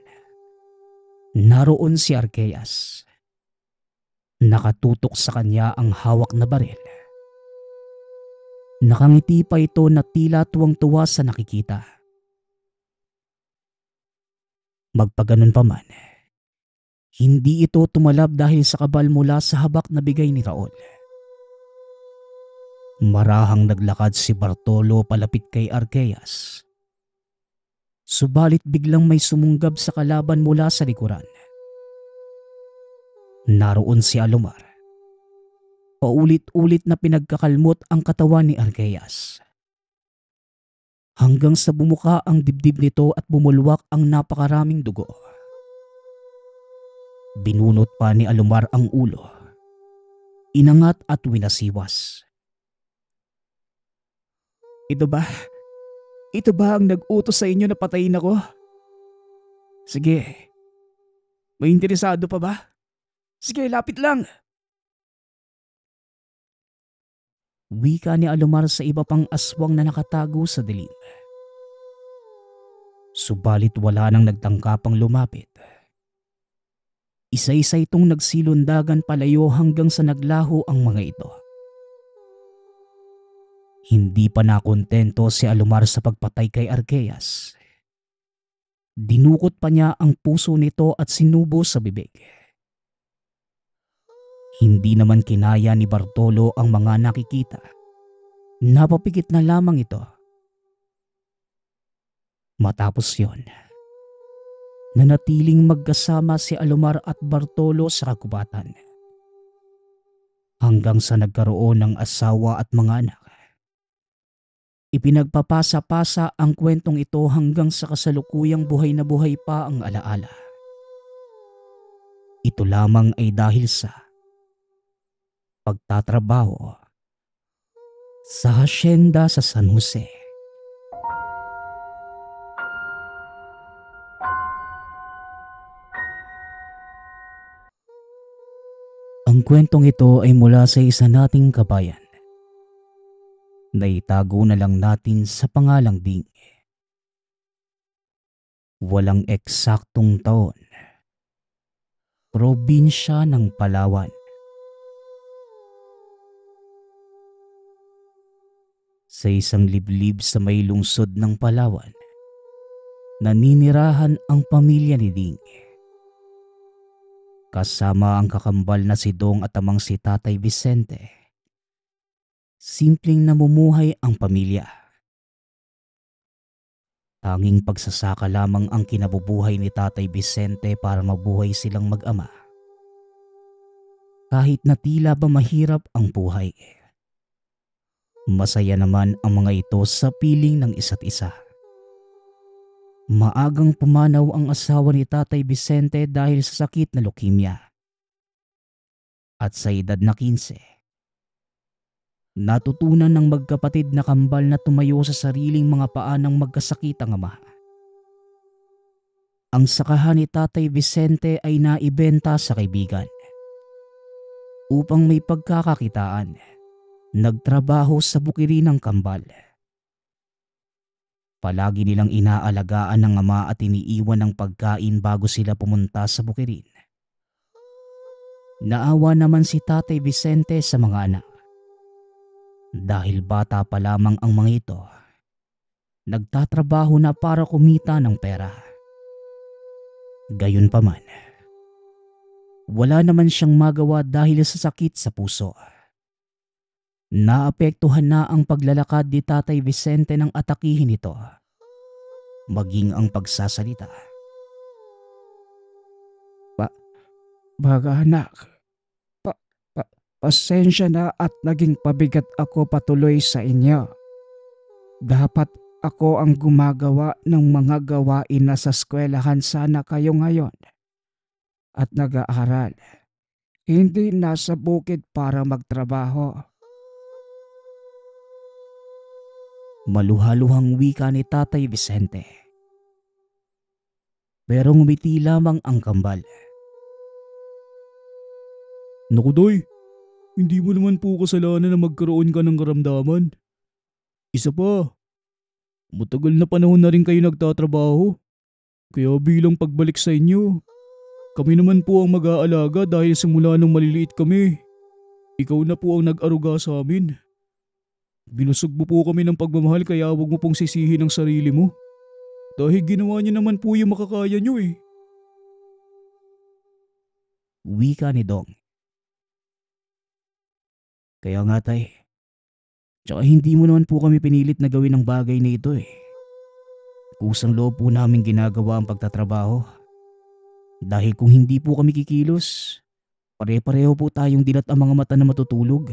naroon si Arkeas. Nakatutok sa kanya ang hawak na baril. Nakangiti pa ito na tila tuwang-tuwa sa nakikita. Magpaganon pa man, hindi ito tumalab dahil sa kabal mula sa habak na bigay ni Raul. Marahang naglakad si Bartolo palapit kay Arkeas. Subalit biglang may sumunggab sa kalaban mula sa likuran. Naroon si Alomar. Paulit-ulit na pinagkakalmot ang katawan ni Arkeas. Hanggang sa bumuka ang dibdib nito at bumulwak ang napakaraming dugo. Binunot pa ni Alomar ang ulo. Inangat at winasiwas. Ito ba? Ito ba ang nag-utos sa inyo na patayin ako? Sige. May interesado pa ba? Sige, lapit lang. Wika ni Alomar sa iba pang aswang na nakatago sa dilim. Subalit wala nang nagtangkapang lumapit. Isa-isa itong nagsilundagan palayo hanggang sa naglaho ang mga ito. Hindi pa nakontento si Alomar sa pagpatay kay Arkeas. Dinukot pa niya ang puso nito at sinubo sa bibig. Hindi naman kinaya ni Bartolo ang mga nakikita. Napapikit na lamang ito. Matapos yon, nanatiling magkasama si Alomar at Bartolo sa kagubatan. Hanggang sa nagkaroon ng asawa at mga anak. Ipinagpapasa-pasa ang kwentong ito hanggang sa kasalukuyang buhay na buhay pa ang alaala. Ito lamang ay dahil sa pagtatrabaho sa hasyenda sa San Jose. Ang kwentong ito ay mula sa isa nating kabayan. Naitago na lang natin sa pangalang Ding. Walang eksaktong taon. Probinsya ng Palawan. Sa isang liblib sa may lungsod ng Palawan, naninirahan ang pamilya ni Ding. Kasama ang kakambal na si Dong at amang si Tatay Vicente. Simpleng namumuhay ang pamilya. Tanging pagsasaka lamang ang kinabubuhay ni Tatay Vicente para mabuhay silang mag-ama. Kahit na tila ba mahirap ang buhay, masaya naman ang mga ito sa piling ng isa't isa. Maagang pumanaw ang asawa ni Tatay Vicente dahil sa sakit na leukemia. At sa edad na 15, natutunan ng magkapatid na kambal na tumayo sa sariling mga paa ng magkasakit ang ama. Ang sakahan ni Tatay Vicente ay naibenta sa kaibigan upang may pagkakakitaan. Nagtrabaho sa bukirin ng kambal. Palagi nilang inaalagaan ng ama at iniiwan ng pagkain bago sila pumunta sa bukirin. Naawa naman si Tatay Vicente sa mga anak. Dahil bata pa lamang ang mga ito, nagtatrabaho na para kumita ng pera. Gayunpaman, wala naman siyang magawa dahil sa sakit sa puso. Naapektuhan na ang paglalakad ni Tatay Vicente ng atakihin ito, maging ang pagsasalita. Baga anak, pasensya na at naging pabigat ako patuloy sa inyo. Dapat ako ang gumagawa ng mga gawain na sa eskwelahan sana kayo ngayon. At nag-aaral, hindi nasa bukid para magtrabaho. Maluhaluhang wika ni Tatay Vicente. Pero ngumiti lamang ang kambal. Naku Doy, hindi mo naman po kasalanan na magkaroon ka ng karamdaman. Isa pa, matagal na panahon na rin kayo nagtatrabaho. Kaya bilang pagbalik sa inyo, kami naman po ang mag-aalaga dahil simula nung maliliit kami. Ikaw na po ang nag-aruga sa amin. Binusog mo po kami ng pagmamahal kaya huwag mo pong sisihin ang sarili mo. Dahil ginawa niyo naman po yung makakaya niyo eh. Wika ni Dong. Kaya nga tay, tsaka hindi mo naman po kami pinilit na gawin ang bagay na ito eh. Kusang loob po namin ginagawa ang pagtatrabaho. Dahil kung hindi po kami kikilos, pare-pareho po tayong dilat ang mga mata na matutulog.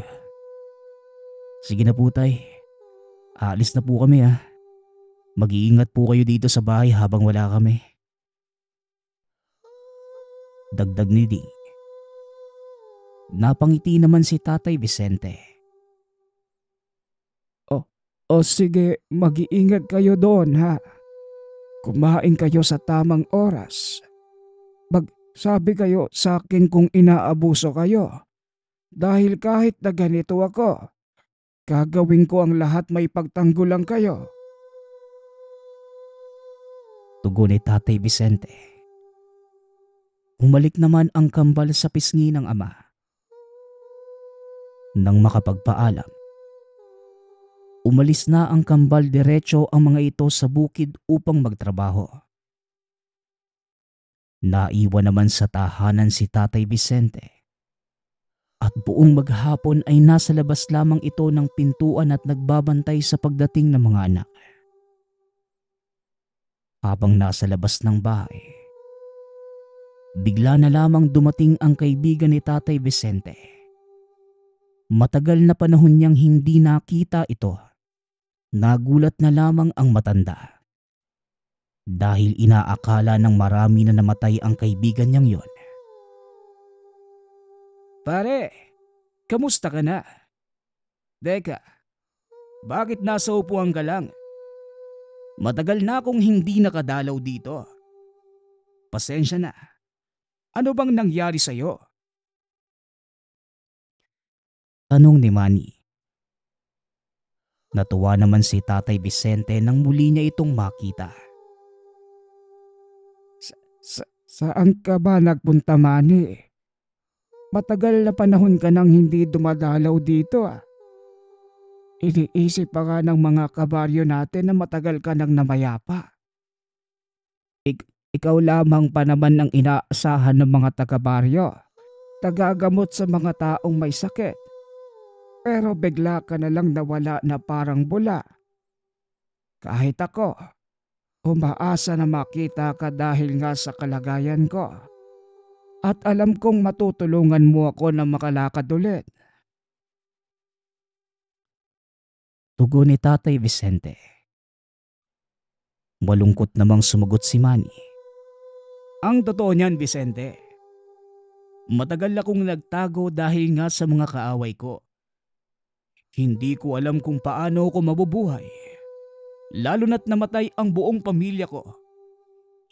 Sige na po tay, aalis na po kami ha. Mag-iingat po kayo dito sa bahay habang wala kami. Dagdag ni Ding. Napangiti naman si Tatay Vicente. O sige, mag-iingat kayo doon ha. Kumain kayo sa tamang oras. Magsabi kayo sa akin kung inaabuso kayo. Dahil kahit na ganito ako, gagawin ko ang lahat may pagtanggulang kayo. Tugon ni Tatay Vicente. Humalik naman ang kambal sa pisngi ng ama. Nang makapagpaalam, umalis na ang kambal diretso ang mga ito sa bukid upang magtrabaho. Naiwan naman sa tahanan si Tatay Vicente at buong maghapon ay nasa labas lamang ito ng pintuan at nagbabantay sa pagdating ng mga anak. Habang nasa labas ng bahay, bigla na lamang dumating ang kaibigan ni Tatay Vicente. Matagal na panahon niyang hindi nakita ito. Nagulat na lamang ang matanda. Dahil inaakala ng marami na namatay ang kaibigan niyang yon. Pare, kamusta ka na? Deka, bakit nasa upuan ka lang? Matagal na akong hindi nakadalaw dito. Pasensya na. Ano bang nangyari sa'yo? Tanong ni Manny. Natuwa naman si Tatay Vicente nang muli niya itong makita. Saan ka ba nagpunta, Manny? Matagal na panahon ka nang hindi dumadalaw dito ah. Iniisip pa nga ng mga kabaryo natin na matagal ka nang namayapa. Ikaw lamang pa naman ang inaasahan ng mga taga-baryo. Tagagamot sa mga taong may sakit. Pero bigla ka na lang nawala na parang bula. Kahit ako, umaasa na makita ka dahil nga sa kalagayan ko. At alam kong matutulungan mo ako na makalakad ulit. Tugon ni Tatay Vicente. Malungkot namang sumagot si Manny. Ang totoo niyan, Vicente. Matagal akong nagtago dahil nga sa mga kaaway ko. Hindi ko alam kung paano ako mabubuhay. Lalo na't namatay ang buong pamilya ko.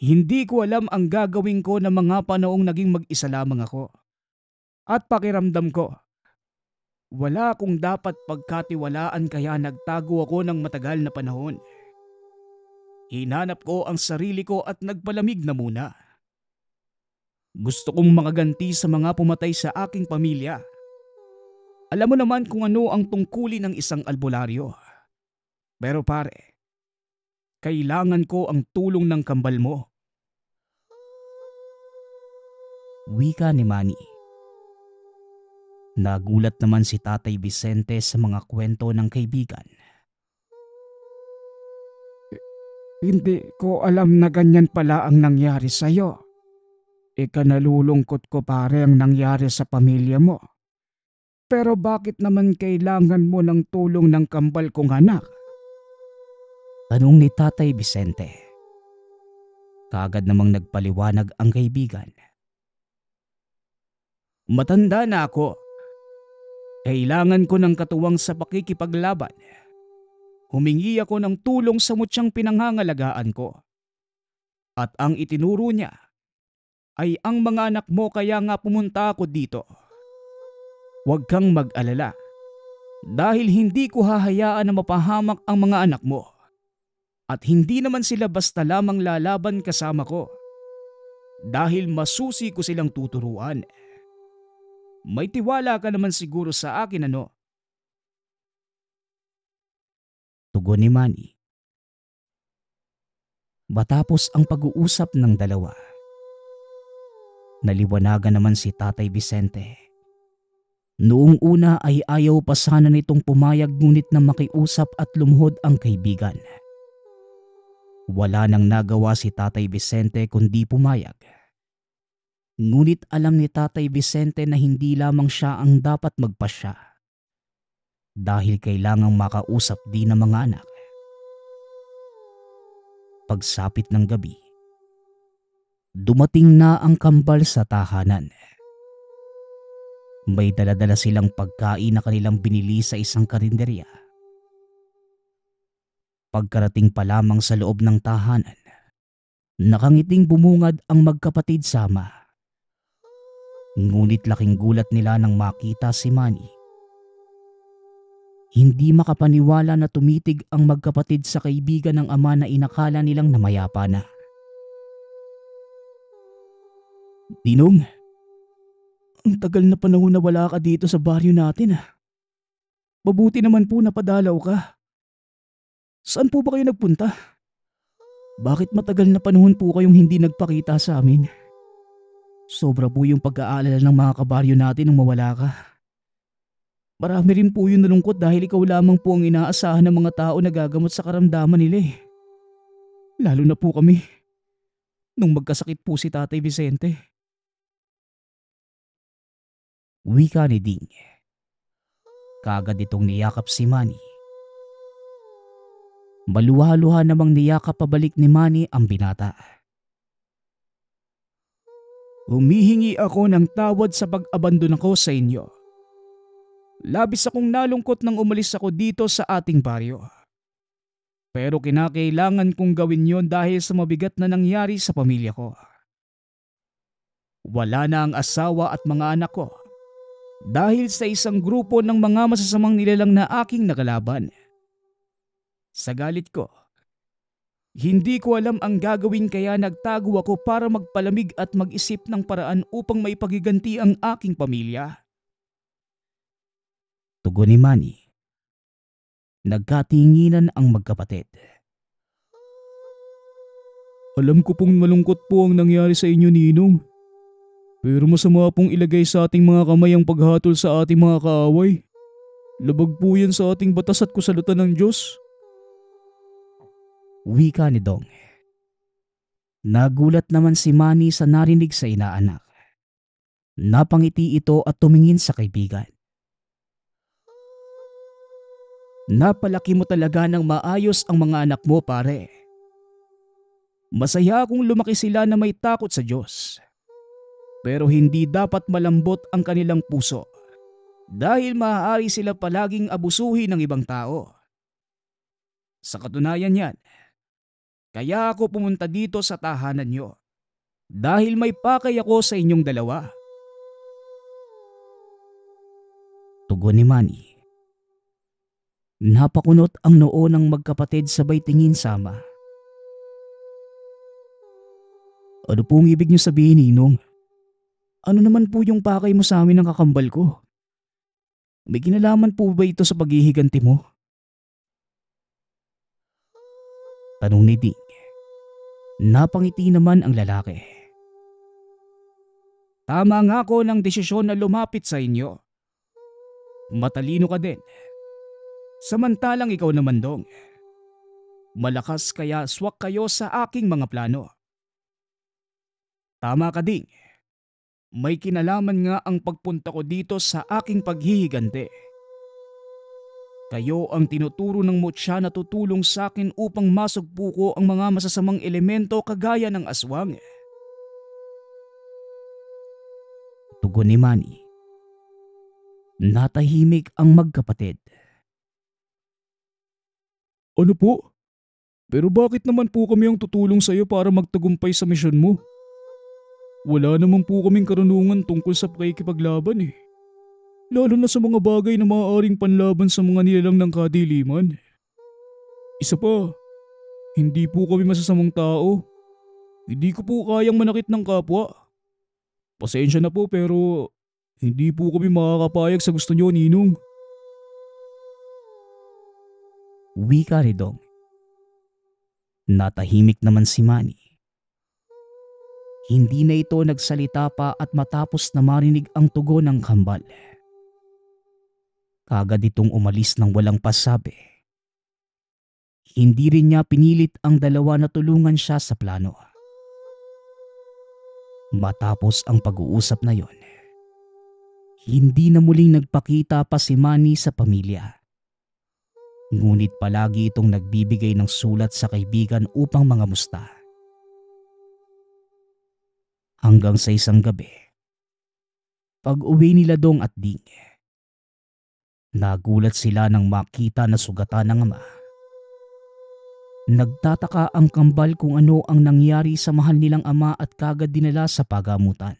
Hindi ko alam ang gagawin ko na mga panaong naging mag-isa lamang ako. At pakiramdam ko, wala akong dapat pagkatiwalaan kaya nagtago ako ng matagal na panahon. Hinanap ko ang sarili ko at nagpalamig na muna. Gusto kong makaganti sa mga pumatay sa aking pamilya. Alam mo naman kung ano ang tungkulin ng isang albularyo. Pero pare, kailangan ko ang tulong ng kambal mo. Wika ni Manny. Nagulat naman si Tatay Vicente sa mga kwento ng kaibigan. Hindi ko alam na ganyan pala ang nangyari sa'yo. Ikanalulungkot ko pare ang nangyari sa pamilya mo. Pero bakit naman kailangan mo ng tulong ng kambal kong anak? Tanong ni Tatay Vicente. Kaagad namang nagpaliwanag ang kaibigan. Matanda na ako. Kailangan ko ng katuwang sa pakikipaglaban. Humingi ako ng tulong sa mutyang pinangangalagaan ko. At ang itinuro niya ay ang mga anak mo kaya nga pumunta ako dito. Huwag kang mag-alala dahil hindi ko hahayaan na mapahamak ang mga anak mo. At hindi naman sila basta lamang lalaban kasama ko. Dahil masusi ko silang tuturuan. May tiwala ka naman siguro sa akin ano? Tugon ni Manny. Matapos ang pag-uusap ng dalawa, naliwanagan naman si Tatay Vicente. Noong una ay ayaw pa sana nitong pumayag ngunit na makiusap at lumuhod ang kaibigan. Wala nang nagawa si Tatay Vicente kundi pumayag. Ngunit alam ni Tatay Vicente na hindi lamang siya ang dapat magpasya. Dahil kailangang makausap din ng mga anak. Pagsapit ng gabi, dumating na ang kambal sa tahanan. May daladala silang pagkain na kanilang binili sa isang karinderya. Pagkarating pa lamang sa loob ng tahanan, nakangiting bumungad ang magkapatid sama. Ngunit laking gulat nila nang makita si Manny. Hindi makapaniwala na tumitig ang magkapatid sa kaibigan ng ama na inakala nilang namayapa na. Ninong, ang tagal na panahon na wala ka dito sa baryo natin. Mabuti naman po napadalaw ka. Saan po ba kayo nagpunta? Bakit matagal na panahon po kayong hindi nagpakita sa amin? Sobra po yung pag-aalala ng mga kabaryo natin nung mawala ka. Marami rin po yung nalungkot dahil ikaw lamang po ang inaasahan ng mga tao na gagamot sa karamdaman nila. Lalo na po kami. Nung magkasakit po si Tatay Vicente. Wika ni Ding. Kaagad itong niyakap si Manny. Maluha-luha namang niyakap pabalik ni Manny ang binata. Humihingi ako ng tawad sa pag-abandon ko sa inyo. Labis akong nalungkot nang umalis ako dito sa ating baryo. Pero kinakailangan kong gawin yon dahil sa mabigat na nangyari sa pamilya ko. Wala na ang asawa at mga anak ko dahil sa isang grupo ng mga masasamang nilalang na aking nakalaban. Sa galit ko, hindi ko alam ang gagawin kaya nagtago ako para magpalamig at mag-isip ng paraan upang maipagiganti ang aking pamilya. Tugon ni Manny. Nagkatinginan ang magkapatid. Alam ko pong malungkot po ang nangyari sa inyo, Ninong. Pero masama pong ilagay sa ating mga kamay ang paghatol sa ating mga kaaway. Labag po yan sa ating batas at kasalutan ng Diyos. Wika ni Dong. Nagulat naman si Manny sa narinig sa inaanak. Napangiti ito at tumingin sa kaibigan. Napalaki mo talaga ng maayos ang mga anak mo, pare. Masaya akong lumaki sila na may takot sa Diyos. Pero hindi dapat malambot ang kanilang puso dahil maaari sila palaging abusuhin ng ibang tao. Sa katunayan yan, kaya ako pumunta dito sa tahanan nyo dahil may pakay ako sa inyong dalawa. Tugon ni Manny. Napakunot ang noo ng magkapatid sabay tingin sa ama. Ano pong ibig niyo sabihin, Ninong? Ano naman po yung pakay mo sa amin ng kakambal ko? May kinalaman po ba ito sa paghihiganti mo? Tanong ni Ding. Napangiti naman ang lalaki. Tama nga ako ng desisyon na lumapit sa inyo. Matalino ka din. Samantalang ikaw naman dong. Malakas kaya swak kayo sa aking mga plano. Tama ka Ding. May kinalaman nga ang pagpunta ko dito sa aking paghihigante. Kayo ang tinuturo ng mutya na tutulong sa akin upang masugpo ko ang mga masasamang elemento kagaya ng aswang. Tugon ni Manny. Natahimik ang magkapatid. Ano po? Pero bakit naman po kami ang tutulong sa iyo para magtagumpay sa misyon mo? Wala naman po kaming karunungan tungkol sa pakikipaglaban eh. Lalo na sa mga bagay na maaaring panlaban sa mga nilalang ng kadiliman. Isa pa, hindi po kami masasamang tao. Hindi ko po kayang manakit ng kapwa. Pasensya na po pero hindi po kami makakapayag sa gusto niyo, Ninong. Wika ni Dong. Natahimik naman si Manny. Hindi na ito nagsalita pa at matapos na marinig ang tugon ng kambal. Kagad itong umalis ng walang pasabi. Hindi rin niya pinilit ang dalawa na tulungan siya sa plano. Matapos ang pag-uusap na yon, hindi na muling nagpakita pa si Manny sa pamilya. Ngunit palagi itong nagbibigay ng sulat sa kaibigan upang mangamusta. Hanggang sa isang gabi, pag-uwi nila Dong at Ding, nagulat sila nang makita na sugatan ng ama. Nagtataka ang kambal kung ano ang nangyari sa mahal nilang ama at kagad dinala sa pagamutan.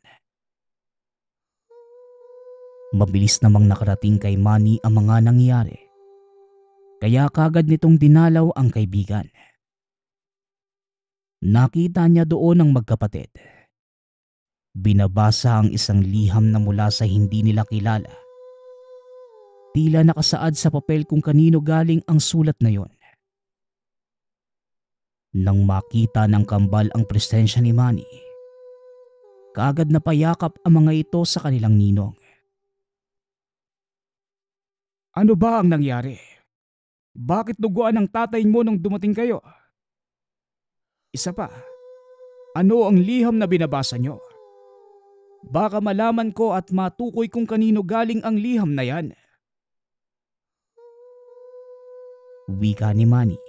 Mabilis namang nakarating kay Manny ang mga nangyari, kaya kagad nitong dinalaw ang kaibigan. Nakita niya doon ang magkapatid. Binabasa ang isang liham na mula sa hindi nila kilala. Tila nakasaad sa papel kung kanino galing ang sulat na yon. Nang makita ng kambal ang presensya ni Manny, kaagad na payakap ang mga ito sa kanilang ninong. Ano ba ang nangyari? Bakit duguan ang tatay mo nung dumating kayo? Isa pa, ano ang liham na binabasa nyo? Baka malaman ko at matukoy kung kanino galing ang liham na yan. Wika ni Manny.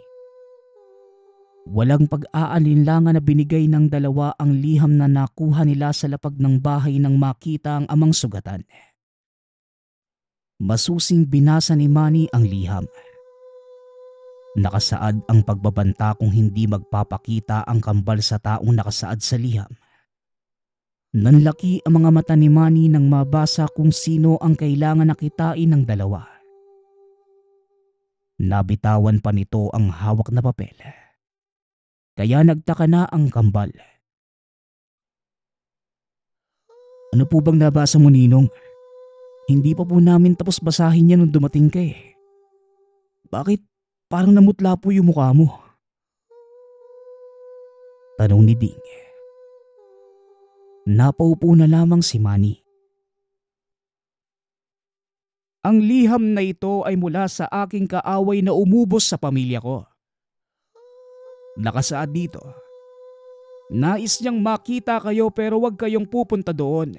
Walang pag-aalinlangan na binigay ng dalawa ang liham na nakuha nila sa lapag ng bahay nang makita ang amang sugatan. Masusing binasa ni Manny ang liham. Nakasaad ang pagbabanta kung hindi magpapakita ang kambal sa taong nakasaad sa liham. Nanlaki ang mga mata ni Manny nang mabasa kung sino ang kailangan nakitain ng dalawa. Nabitawan pa nito ang hawak na papel. Kaya nagtaka na ang kambal. Ano po bang nabasa mo, Ninong? Hindi pa po namin tapos basahin yan nung dumating ka eh. Bakit parang namutla po yung mukha mo? Tanong ni Ding. Napaupo na lamang si Manny. Ang liham na ito ay mula sa aking kaaway na umubos sa pamilya ko. Nakasaad dito, nais niyang makita kayo pero wag kayong pupunta doon.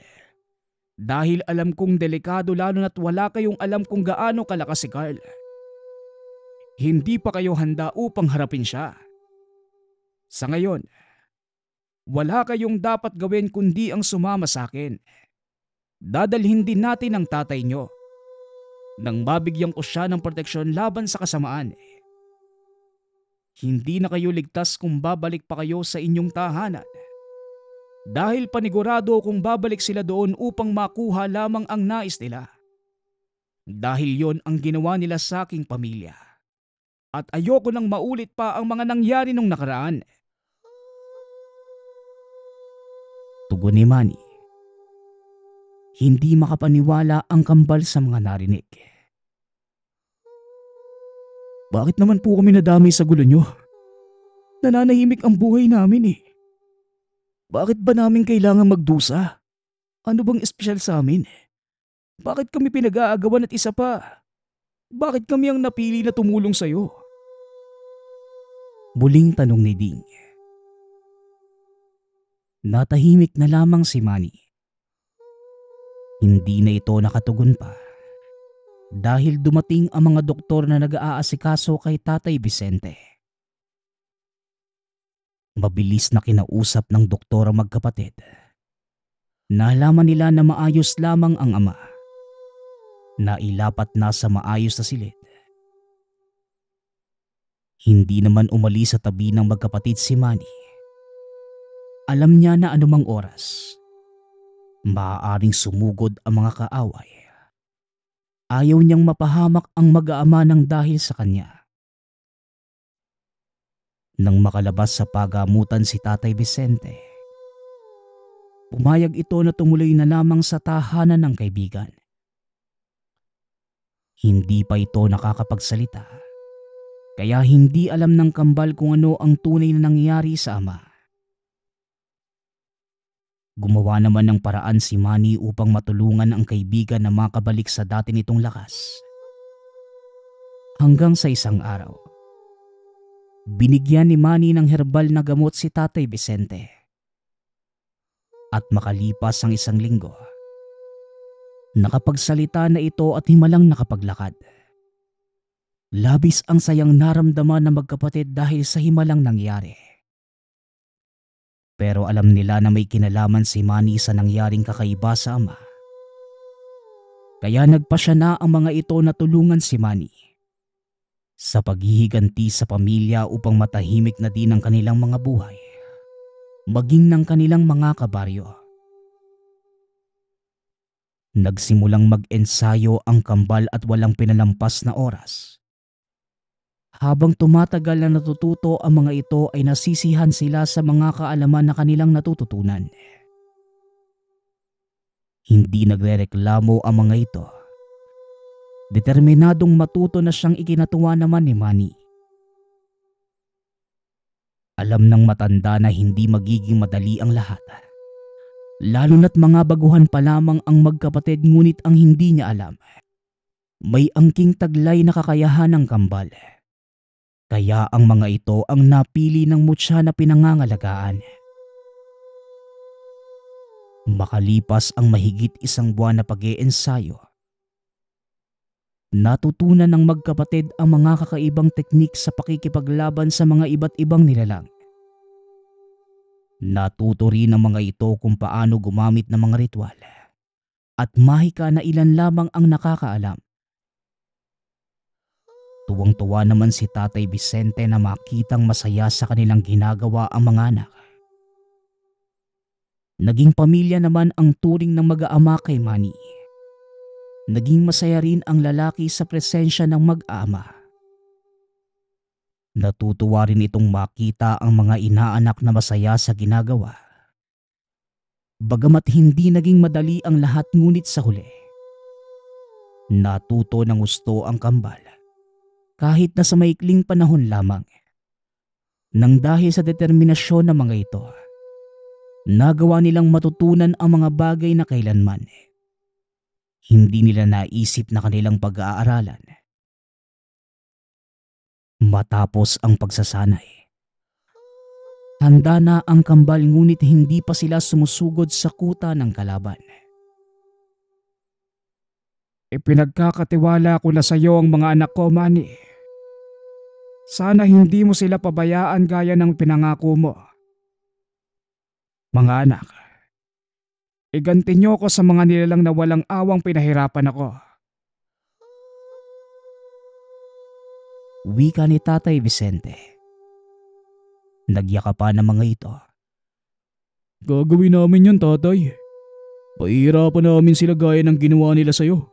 Dahil alam kong delikado lalo na't wala kayong alam kung gaano kalakas si Carl. Hindi pa kayo handa upang harapin siya. Sa ngayon, wala kayong dapat gawin kundi ang sumama sa akin. Dadalhin din natin ang tatay nyo. Nang mabigyan ko siya ng proteksyon laban sa kasamaan. Hindi na kayo ligtas kung babalik pa kayo sa inyong tahanan. Dahil panigurado kung babalik sila doon upang makuha lamang ang nais nila. Dahil yon ang ginawa nila sa aking pamilya. At ayoko nang maulit pa ang mga nangyari nung nakaraan. Tugon ni Manny. Hindi makapaniwala ang kambal sa mga narinig. Bakit naman po kami nadamay sa gulo nyo? Nananahimik ang buhay namin eh. Bakit ba namin kailangan magdusa? Ano bang espesyal sa amin? Bakit kami pinag-aagawan at isa pa? Bakit kami ang napili na tumulong sa'yo? Muling tanong ni Ding. Natahimik na lamang si Manny. Hindi na ito nakatugon pa dahil dumating ang mga doktor na nag-aasikaso kay Tatay Vicente. Mabilis na kinausap ng doktor ang magkapatid. Nalaman nila na maayos lamang ang ama. Nailapat na sa maayos na silid. Hindi naman umalis sa tabi ng magkapatid si Manny. Alam niya na anumang oras, maaaring sumugod ang mga kaaway. Ayaw niyang mapahamak ang mag-aama ng dahil sa kanya. Nang makalabas sa pagamutan si Tatay Vicente, pumayag ito na tumuloy na lamang sa tahanan ng kaibigan. Hindi pa ito nakakapagsalita, kaya hindi alam ng kambal kung ano ang tunay na nangyari sa ama. Gumawa naman ng paraan si Manny upang matulungan ang kaibigan na makabalik sa dati nitong lakas. Hanggang sa isang araw, binigyan ni Manny ng herbal na gamot si Tatay Vicente. At makalipas ang isang linggo, nakapagsalita na ito at himalang nakapaglakad. Labis ang sayang naramdaman ng magkapatid dahil sa himalang nangyari. Pero alam nila na may kinalaman si Manny sa nangyaring kakaiba sa ama. Kaya nagpasya na ang mga ito na tulungan si Manny sa paghihiganti sa pamilya upang matahimik na din ang kanilang mga buhay, maging ng kanilang mga kabaryo. Nagsimulang mag-ensayo ang kambal at walang pinalampas na oras. Habang tumatagal na natututo ang mga ito ay nasisihan sila sa mga kaalaman na kanilang natututunan. Hindi nagrereklamo ang mga ito. Determinadong matuto na siyang ikinatuwa naman ni Manny. Alam ng matanda na hindi magiging madali ang lahat. Lalo na't mga baguhan pa lamang ang magkapatid, ngunit ang hindi niya alam, may angking taglay na kakayahan ng kambal. Kaya ang mga ito ang napili ng mutya na pinangangalagaan. Makalipas ang mahigit isang buwan na pag-iensayo, natutunan ng magkapatid ang mga kakaibang teknik sa pakikipaglaban sa mga iba't ibang nilalang. Natuto rin ang mga ito kung paano gumamit ng mga ritual at mahika na ilan lamang ang nakakaalam. Tuwang-tuwa naman si Tatay Vicente na makitang masaya sa kanilang ginagawa ang mga anak. Naging pamilya naman ang turing ng mag-aama kay Manny. Naging masaya rin ang lalaki sa presensya ng mag-aama. Natutuwa rin itong makita ang mga inaanak na masaya sa ginagawa. Bagamat hindi naging madali ang lahat, ngunit sa huli, natuto ng gusto ang kambal. Kahit na sa maikling panahon lamang. Nang dahil sa determinasyon ng mga ito, nagawa nilang matutunan ang mga bagay na kailanman hindi nila naisip na kanilang pag-aaralan. Matapos ang pagsasanay, handa na ang kambal, ngunit hindi pa sila sumusugod sa kuta ng kalaban. Ipinagkakatiwala ko na sa iyo ang mga anak ko, Manny. Sana hindi mo sila pabayaan gaya ng pinangako mo. Mga anak, iganti niyo ko sa mga nilalang na walang awang pinahirapan ako. Wika ni Tatay Vicente. Nagyakapan ng mga ito. Gagawin namin yun, tatay. Pahihirapan namin sila gaya ng ginawa nila sa'yo.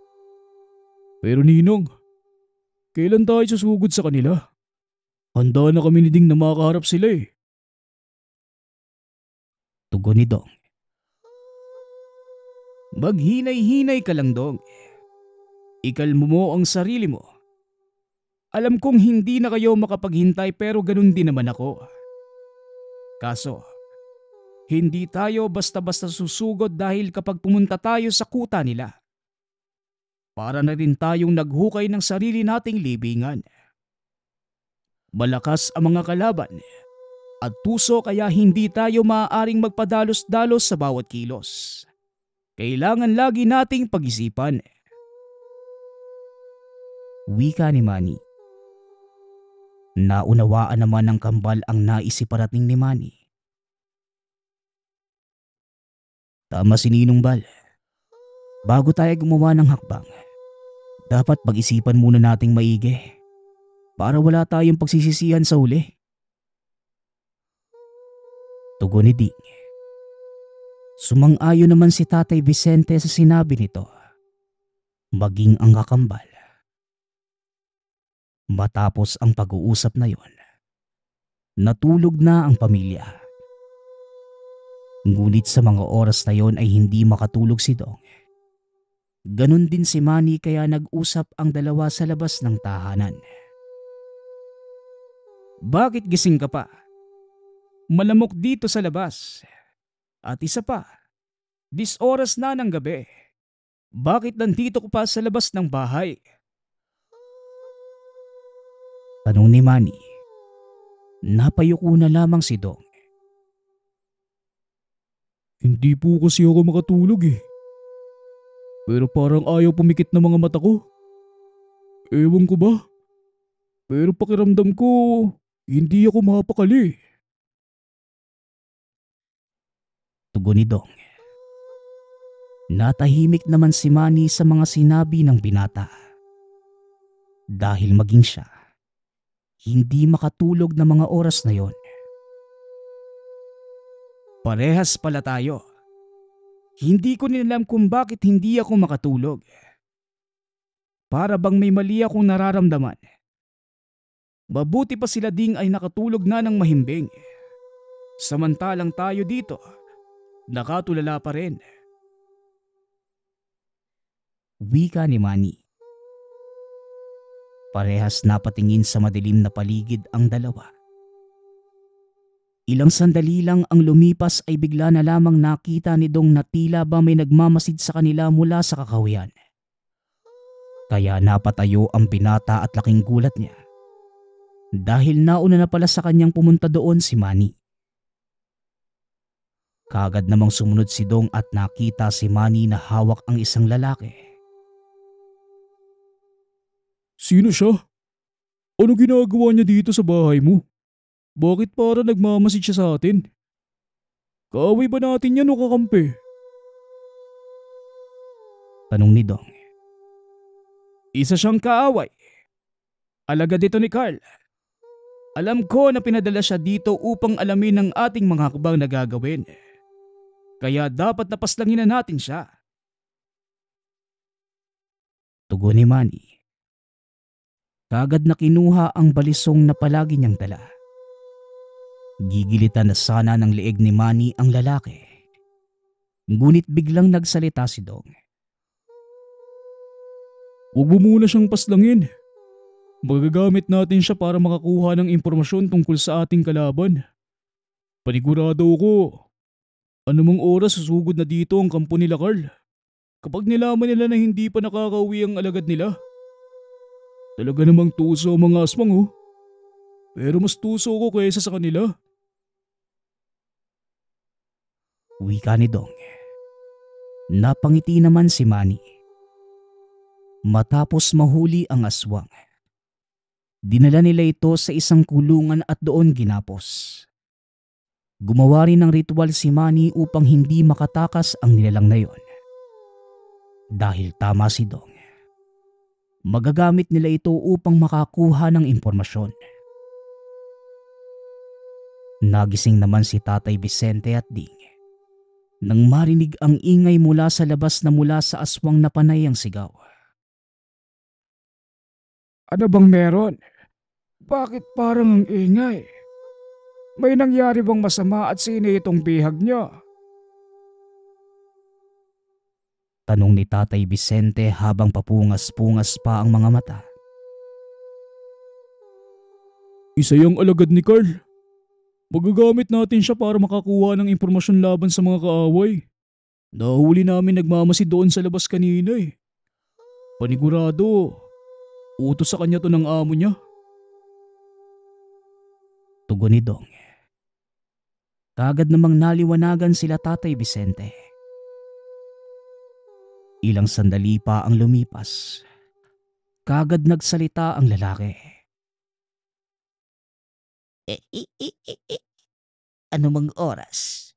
Pero Ninong, kailan tayo susugod sa kanila? Handa na kami ni Ding na makaharap sila eh. Tugon ni Dong. Maghinay-hinay ka lang, Dong. Ikalmo mo ang sarili mo. Alam kong hindi na kayo makapaghintay pero ganun din naman ako. Kaso, hindi tayo basta-basta susugod dahil kapag pumunta tayo sa kuta nila, para na rin tayong naghukay ng sarili nating libingan. Malakas ang mga kalaban at tuso kaya hindi tayo maaaring magpadalos-dalos sa bawat kilos. Kailangan lagi nating pag-isipan. Wika ni Manny. Naunawaan naman ng kambal ang naisiparating ni Manny. Tama si Ninong Bal. Bago tayo gumawa ng hakbang, dapat pag-isipan muna nating maigi para wala tayong pagsisisihan sa huli. Tugon ni Ding. Sumang-ayon naman si Tatay Vicente sa sinabi nito, maging ang kakambal. Matapos ang pag-uusap na yon, natulog na ang pamilya. Ngunit sa mga oras na yon ay hindi makatulog si Dong. Ganon din si Manny kaya nag-usap ang dalawa sa labas ng tahanan. Bakit gising ka pa? Malamok dito sa labas. At isa pa, oras na ng gabi. Bakit nandito ko pa sa labas ng bahay? Tanong ni Manny. Napayuko na lamang si Dong. Hindi po kasi ako makatulog eh. Pero parang ayaw pumikit ng mga mata ko. Ewan ko ba? Pero pakiramdam ko, hindi ako mapakali. Tugon ni Dong. Natahimik naman si Manny sa mga sinabi ng binata. Dahil maging siya, hindi makatulog na mga oras na yon. Parehas pala tayo. Hindi ko rin alam kung bakit hindi ako makatulog. Para bang may mali akong nararamdaman. Mabuti pa sila Ding ay nakatulog na ng mahimbing. Samantalang tayo dito, nakatulala pa rin. Wika ni Manny. Parehas napatingin sa madilim na paligid ang dalawa. Ilang sandali lang ang lumipas ay bigla na lamang nakita ni Dong na tila ba may nagmamasid sa kanila mula sa kakahuyan. Kaya napatayo ang binata at laking gulat niya. Dahil nauna na pala sa kanyang pumunta doon si Manny. Kaagad namang sumunod si Dong at nakita si Manny na hawak ang isang lalaki. Sino siya? Ano ginagawa niya dito sa bahay mo? Bakit para nagmamasid siya sa atin? Kaaway ba natin yan o kakampi? Tanong ni Dong. Isa siyang kaaway. Alagad dito ni Carl. Alam ko na pinadala siya dito upang alamin ang ating mga hakbang na gagawin. Kaya dapat napaslangin na natin siya. Tugon ni Manny. Kaagad na kinuha ang balisong na palagi niyang dala. Gigilitan na sana ng leeg ni Manny ang lalaki. Ngunit biglang nagsalita si Dong. Huwag mo muna siyang paslangin. Magagamit natin siya para makakuha ng impormasyon tungkol sa ating kalaban. Panigurado ko, anumang oras susugod na dito ang kampo nila Carl. Kapag nilaman nila na hindi pa nakakauwi ang alagad nila. Talaga namang tuso ang mga aswang oh. Pero mas tuso ko kaysa sa kanila. Wika ni Dong. Napangiti naman si Manny. Matapos mahuli ang aswang, dinala nila ito sa isang kulungan at doon ginapos. Gumawa rin ng ritual si Manny upang hindi makatakas ang nilalang na yon. Dahil tama si Dong. Magagamit nila ito upang makakuha ng impormasyon. Nagising naman si Tatay Vicente at Ding nang marinig ang ingay mula sa labas na mula sa aswang na panay ang sigaw. Ano bang meron? Bakit parang ang ingay? May nangyari bang masama at sino itong bihag niyo? Tanong ni Tatay Vicente habang papungas-pungas pa ang mga mata. Isa yung alagad ni Carl. Magagamit natin siya para makakuha ng impormasyon laban sa mga kaaway. Nahuli namin nagmamasid doon sa labas kanina eh. Panigurado, utos sa kanya to ng amo niya. Tugon ni Dong. Kagad namang naliwanagan sila Tatay Vicente. Ilang sandali pa ang lumipas. Kagad nagsalita ang lalaki. Ano mang oras?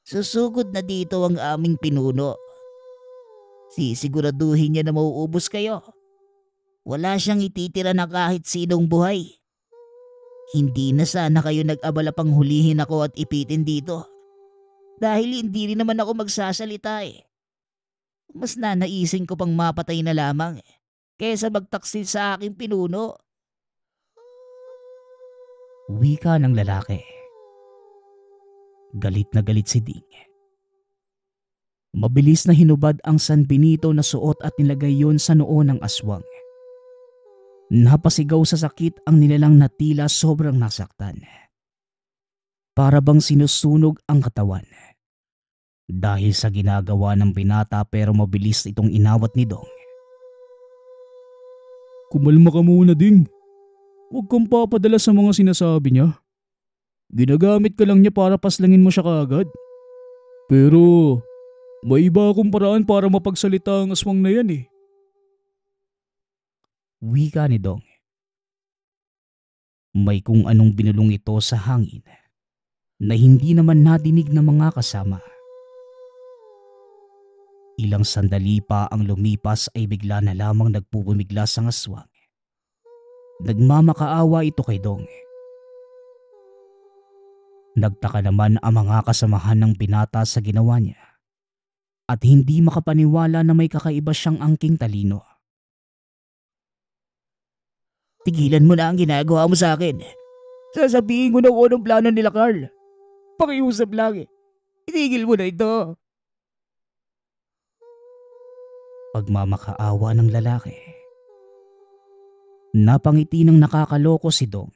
Susugod na dito ang aming pinuno. Sisiguraduhin niya na mauubos kayo. Wala siyang ititira na kahit sinong buhay. Hindi na sana kayo nag-abala pang hulihin ako at ipitin dito. Dahil hindi rin naman ako magsasalita eh. Mas nanaisin ko pang mapatay na lamang kaysa magtaksil sa aking pinuno. Wika ng lalaki. Galit na galit si Ding. Mabilis na hinubad ang San Benito na suot at nilagay yon sa noo ng aswang. Napasigaw sa sakit ang nilalang na tila sobrang nasaktan. Para bang sinusunog ang katawan. Dahil sa ginagawa ng binata pero mabilis itong inawat ni Dong. Kumalma ka muna, Ding. Huwag kang papadala sa mga sinasabi niya. Ginagamit ka lang niya para paslangin mo siya kaagad. Pero may iba akong paraan para mapagsalita ang aswang na yan eh. Wika ni Dong. May kung anong binulong ito sa hangin na hindi naman nadinig ng mga kasama. Ilang sandali pa ang lumipas ay bigla na lamang nagpupumiglas ang aswang. Nagmamakaawa ito kay Dong. Nagtaka naman ang mga kasamahan ng binata sa ginawa niya at hindi makapaniwala na may kakaiba siyang angking talino. Tigilan mo na ang ginagawa mo sa akin. Sasabihin ko na kung anong plano nila, Carl. Pakiusap lang eh. Itigil mo na ito. Pagmamakaawa ng lalaki. Napangiti ng nakakaloko si Dong.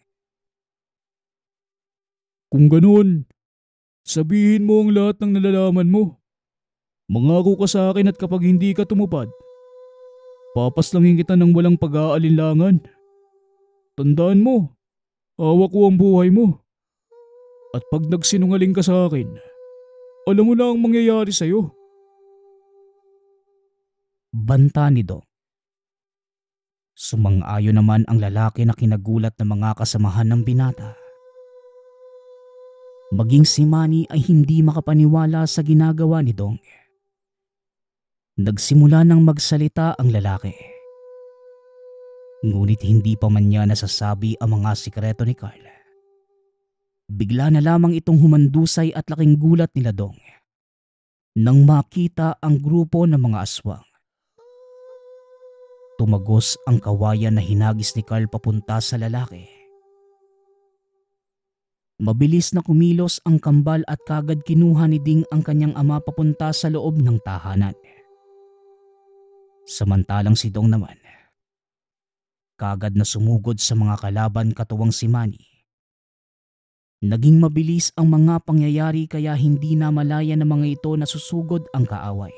Kung ganun, sabihin mo ang lahat ng nalalaman mo. Mangako ka sa akin at kapag hindi ka tumupad, papaslangin kita ng walang pag-aalinlangan. Tandaan mo, hawak ko ang buhay mo. At pag nagsinungaling ka sa akin, alam mo na ang mangyayari sa'yo. Banta ni Dong. Sumang-ayon naman ang lalaki na kinagulat ng mga kasamahan ng binata. Maging si Manny ay hindi makapaniwala sa ginagawa ni Dong. Nagsimula nang magsalita ang lalaki. Ngunit hindi pa man niya nasasabi ang mga sikreto ni Carl. Bigla na lamang itong humandusay at laking gulat nila Dong nang makita ang grupo ng mga aswang. Tumagos ang kawayan na hinagis ni Carl papunta sa lalaki. Mabilis na kumilos ang kambal at kagad kinuha ni Ding ang kanyang ama papunta sa loob ng tahanan. Samantalang si Dong naman, kagad na sumugod sa mga kalaban katuwang si Manny. Naging mabilis ang mga pangyayari kaya hindi na malaya ng mga ito na susugod ang kaaway.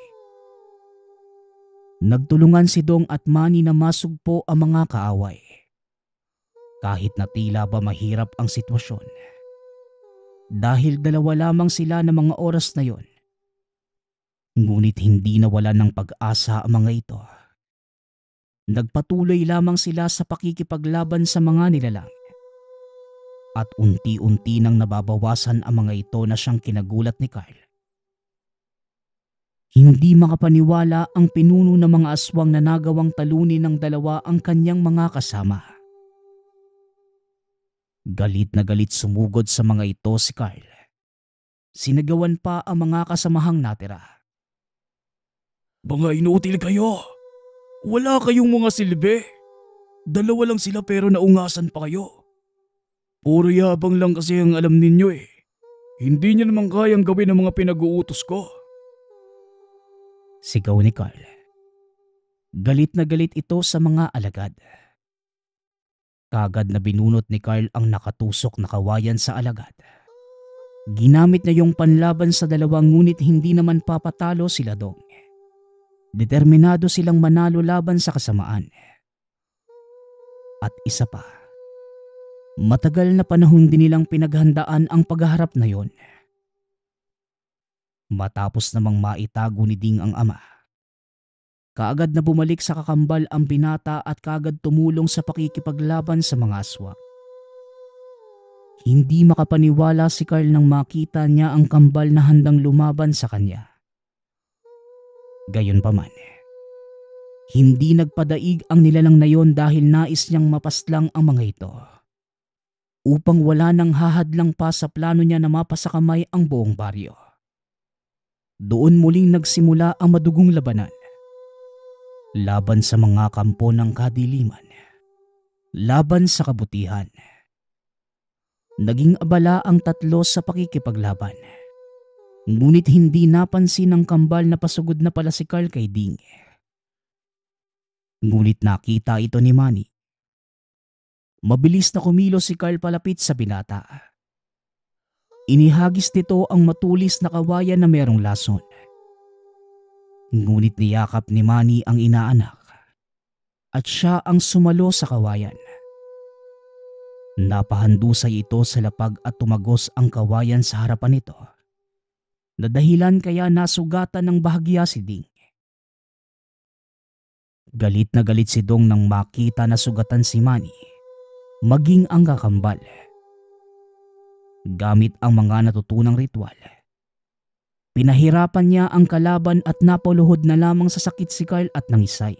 Nagtulungan si Dong at Manny na masugpo ang mga kaaway. Kahit na tila ba mahirap ang sitwasyon. Dahil dalawa lamang sila ng mga oras na yon. Ngunit hindi nawala ng pag-asa ang mga ito. Nagpatuloy lamang sila sa pakikipaglaban sa mga nilalang. At unti-unti nang nababawasan ang mga ito na siyang kinagulat ni Carl. Hindi makapaniwala ang pinuno ng mga aswang na nagawang talunin ng dalawa ang kanyang mga kasama. Galit na galit sumugod sa mga ito si Carl. Sinagawan pa ang mga kasamahang natira. Mga inutil kayo! Wala kayong mga silbi! Dalawa lang sila pero naungasan pa kayo. Puro yabang lang kasi ang alam ninyo eh. Hindi niyo naman kayang gawin ang mga pinag-uutos ko. Sigaw ni Carl. Galit na galit ito sa mga alagad. Kagad na binunot ni Carl ang nakatusok na kawayan sa alagad. Ginamit na yung panlaban sa dalawang ngunit hindi naman papatalo sila Dong. Determinado silang manalo laban sa kasamaan. At isa pa, matagal na panahon din nilang pinaghandaan ang paghaharap na yon. Matapos namang maitago ni Ding ang ama, kaagad na bumalik sa kakambal ang binata at kaagad tumulong sa pakikipaglaban sa mga aswang. Hindi makapaniwala si Carl nang makita niya ang kambal na handang lumaban sa kanya. Gayunpaman, hindi nagpadaig ang nilalang na yon dahil nais niyang mapaslang ang mga ito. Upang wala nang hahadlang pa sa plano niya na mapasakamay ang buong baryo. Doon muling nagsimula ang madugong labanan. Laban sa mga kampo ng kadiliman. Laban sa kabutihan. Naging abala ang tatlo sa pakikipaglaban. Ngunit hindi napansin ng kambal na pasugod na pala si Carl kay Ding. Ngunit nakita ito ni Manny. Mabilis na kumilos si Carl palapit sa binata. Inihagis nito ang matulis na kawayan na merong lason. Ngunit niyakap ni Manny ang inaanak at siya ang sumalo sa kawayan. Napahandusay ito sa lapag at tumagos ang kawayan sa harapan nito. Na dahilan kaya nasugatan ng bahagya si Ding. Galit na galit si Dong nang makita na sugatan si Manny, maging ang kakambal. Gamit ang mga natutunang ritual, pinahirapan niya ang kalaban at napuluhod na lamang sa sakit si Carl at nangisay.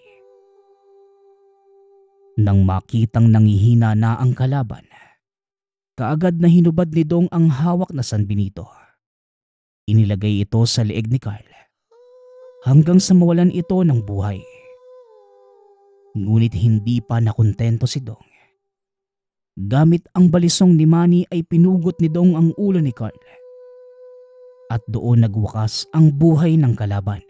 Nang makitang nangihina na ang kalaban, kaagad na hinubad ni Dong ang hawak na sanbenito. Inilagay ito sa leeg ni Carl hanggang sa mawalan ito ng buhay. Ngunit hindi pa nakontento si Dong. Gamit ang balisong ni Manny ay pinugot ni Dong ang ulo ni Carl. At doon nagwakas ang buhay ng kalaban.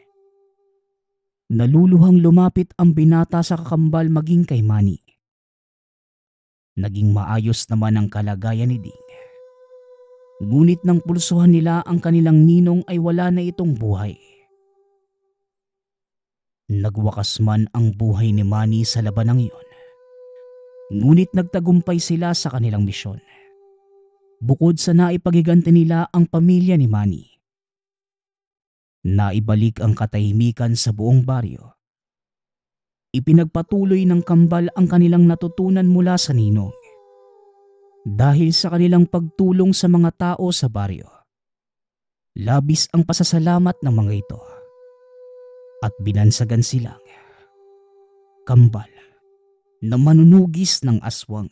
Naluluhang lumapit ang binata sa kakambal maging kay Manny. Naging maayos naman ang kalagayan ni Ding. Ngunit nang pulsuhan nila ang kanilang ninong ay wala na itong buhay. Nagwakas man ang buhay ni Manny sa labanang iyon. Ngunit nagtagumpay sila sa kanilang misyon. Bukod sa naipagiganti nila ang pamilya ni Manny. Naibalik ang katahimikan sa buong baryo. Ipinagpatuloy ng kambal ang kanilang natutunan mula sa ninong. Dahil sa kanilang pagtulong sa mga tao sa baryo. Labis ang pasasalamat ng mga ito. At binansagan silang kambal na manunugis ng aswang.